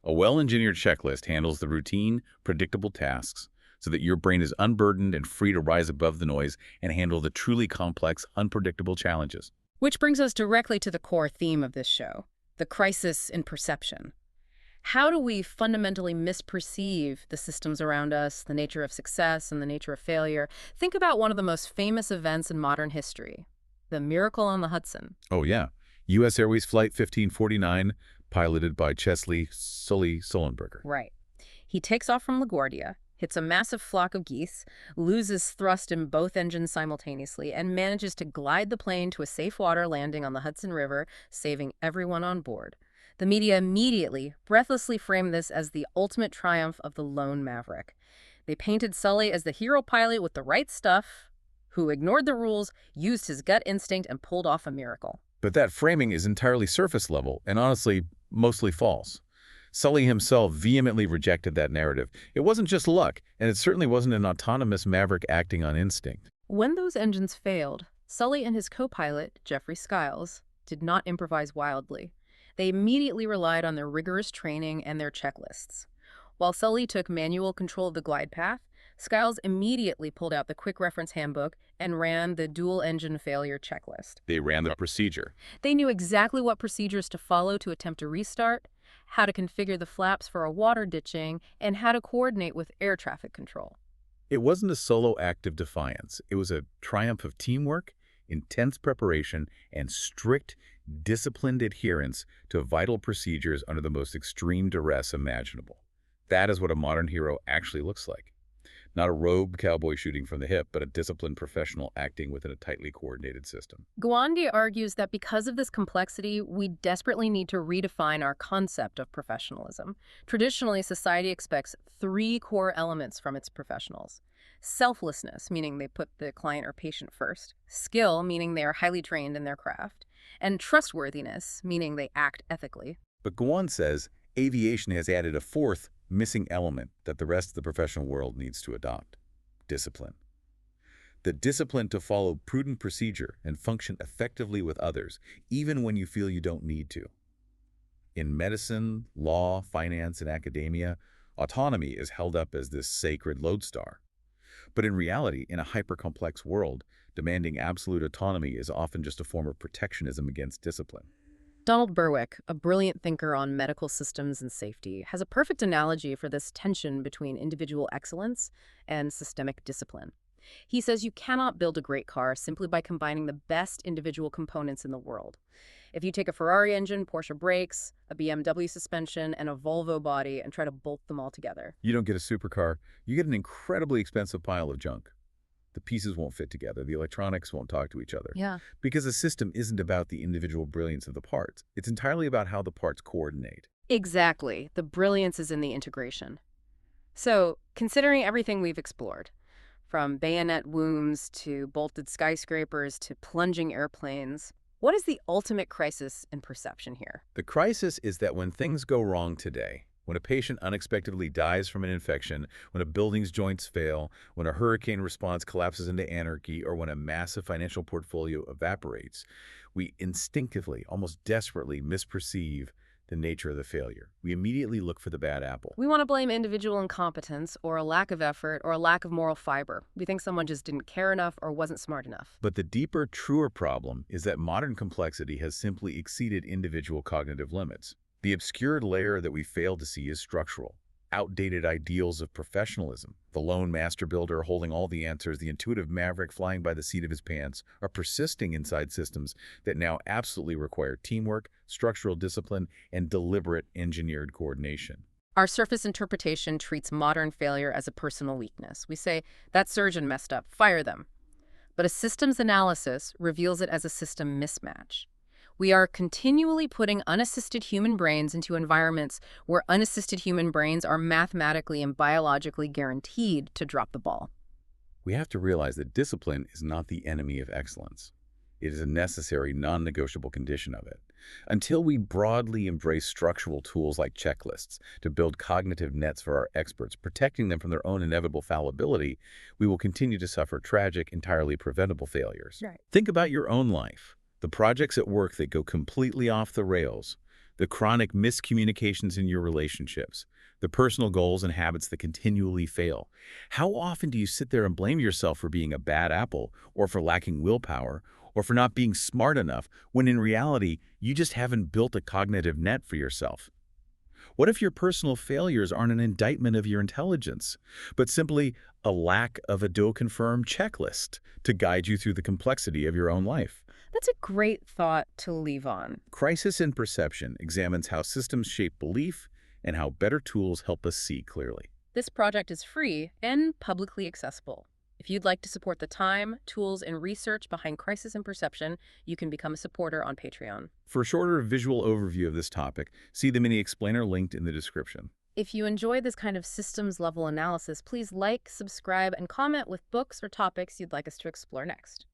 A well-engineered checklist handles the routine, predictable tasks so that your brain is unburdened and free to rise above the noise and handle the truly complex, unpredictable challenges. Which brings us directly to the core theme of this show, the crisis in perception. How do we fundamentally misperceive the systems around us, the nature of success and the nature of failure? Think about one of the most famous events in modern history, the Miracle on the Hudson. Oh, yeah. U.S. Airways Flight 1549, piloted by Chesley Sully Sullenberger. Right. He takes off from LaGuardia, hits a massive flock of geese, loses thrust in both engines simultaneously, and manages to glide the plane to a safe water landing on the Hudson River, saving everyone on board. The media immediately, breathlessly framed this as the ultimate triumph of the lone maverick. They painted Sully as the hero pilot with the right stuff, who ignored the rules, used his gut instinct, and pulled off a miracle. But that framing is entirely surface level and honestly, mostly false. Sully himself vehemently rejected that narrative. It wasn't just luck, and it certainly wasn't an autonomous maverick acting on instinct. When those engines failed, Sully and his co-pilot, Jeffrey Skiles, did not improvise wildly. They immediately relied on their rigorous training and their checklists. While Sully took manual control of the glide path, Skiles immediately pulled out the quick reference handbook and ran the dual-engine failure checklist. They ran the procedure. They knew exactly what procedures to follow to attempt a restart, how to configure the flaps for a water ditching, and how to coordinate with air traffic control. It wasn't a solo act of defiance. It was a triumph of teamwork, intense preparation, and strict, disciplined adherence to vital procedures under the most extreme duress imaginable. That is what a modern hero actually looks like. Not a rogue cowboy shooting from the hip, but a disciplined professional acting within a tightly coordinated system. Gawande argues that because of this complexity, we desperately need to redefine our concept of professionalism. Traditionally, society expects 3 core elements from its professionals. Selflessness, meaning they put the client or patient first. Skill, meaning they are highly trained in their craft. And trustworthiness, meaning they act ethically. But Gawande says aviation has added a 4th missing element that the rest of the professional world needs to adopt: discipline. The discipline to follow prudent procedure and function effectively with others, even when you feel you don't need to. In medicine, law, finance, and academia, autonomy is held up as this sacred lodestar. But in reality, in a hyper-complex world, demanding absolute autonomy is often just a form of protectionism against discipline. Donald Berwick, a brilliant thinker on medical systems and safety, has a perfect analogy for this tension between individual excellence and systemic discipline. He says you cannot build a great car simply by combining the best individual components in the world. If you take a Ferrari engine, Porsche brakes, a BMW suspension, and a Volvo body and try to bolt them all together, you don't get a supercar, you get an incredibly expensive pile of junk. The pieces won't fit together. The electronics won't talk to each other. Yeah. Because a system isn't about the individual brilliance of the parts. It's entirely about how the parts coordinate. Exactly. The brilliance is in the integration. So, considering everything we've explored, from bayonet wounds to bolted skyscrapers to plunging airplanes, what is the ultimate crisis in perception here? The crisis is that when things go wrong today, when a patient unexpectedly dies from an infection, when a building's joints fail, when a hurricane response collapses into anarchy, or when a massive financial portfolio evaporates, we instinctively, almost desperately misperceive the nature of the failure. We immediately look for the bad apple. We want to blame individual incompetence or a lack of effort or a lack of moral fiber. We think someone just didn't care enough or wasn't smart enough. But the deeper, truer problem is that modern complexity has simply exceeded individual cognitive limits. The obscured layer that we fail to see is structural. Outdated ideals of professionalism, the lone master builder holding all the answers, the intuitive maverick flying by the seat of his pants, are persisting inside systems that now absolutely require teamwork, structural discipline, and deliberate engineered coordination. Our surface interpretation treats modern failure as a personal weakness. We say, that surgeon messed up, fire them. But a systems analysis reveals it as a system mismatch. We are continually putting unassisted human brains into environments where unassisted human brains are mathematically and biologically guaranteed to drop the ball. We have to realize that discipline is not the enemy of excellence. It is a necessary, non-negotiable condition of it. Until we broadly embrace structural tools like checklists to build cognitive nets for our experts, protecting them from their own inevitable fallibility, we will continue to suffer tragic, entirely preventable failures. Right. Think about your own life. The projects at work that go completely off the rails, the chronic miscommunications in your relationships, the personal goals and habits that continually fail. How often do you sit there and blame yourself for being a bad apple, or for lacking willpower, or for not being smart enough, when in reality, you just haven't built a cognitive net for yourself? What if your personal failures aren't an indictment of your intelligence, but simply a lack of a DO-confirmed checklist to guide you through the complexity of your own life? That's a great thought to leave on. Crisis in Perception examines how systems shape belief and how better tools help us see clearly. This project is free and publicly accessible. If you'd like to support the time, tools, and research behind crisis in perception, you can become a supporter on Patreon. For a shorter visual overview of this topic, see the mini-explainer linked in the description. If you enjoy this kind of systems-level analysis, please like, subscribe, and comment with books or topics you'd like us to explore next.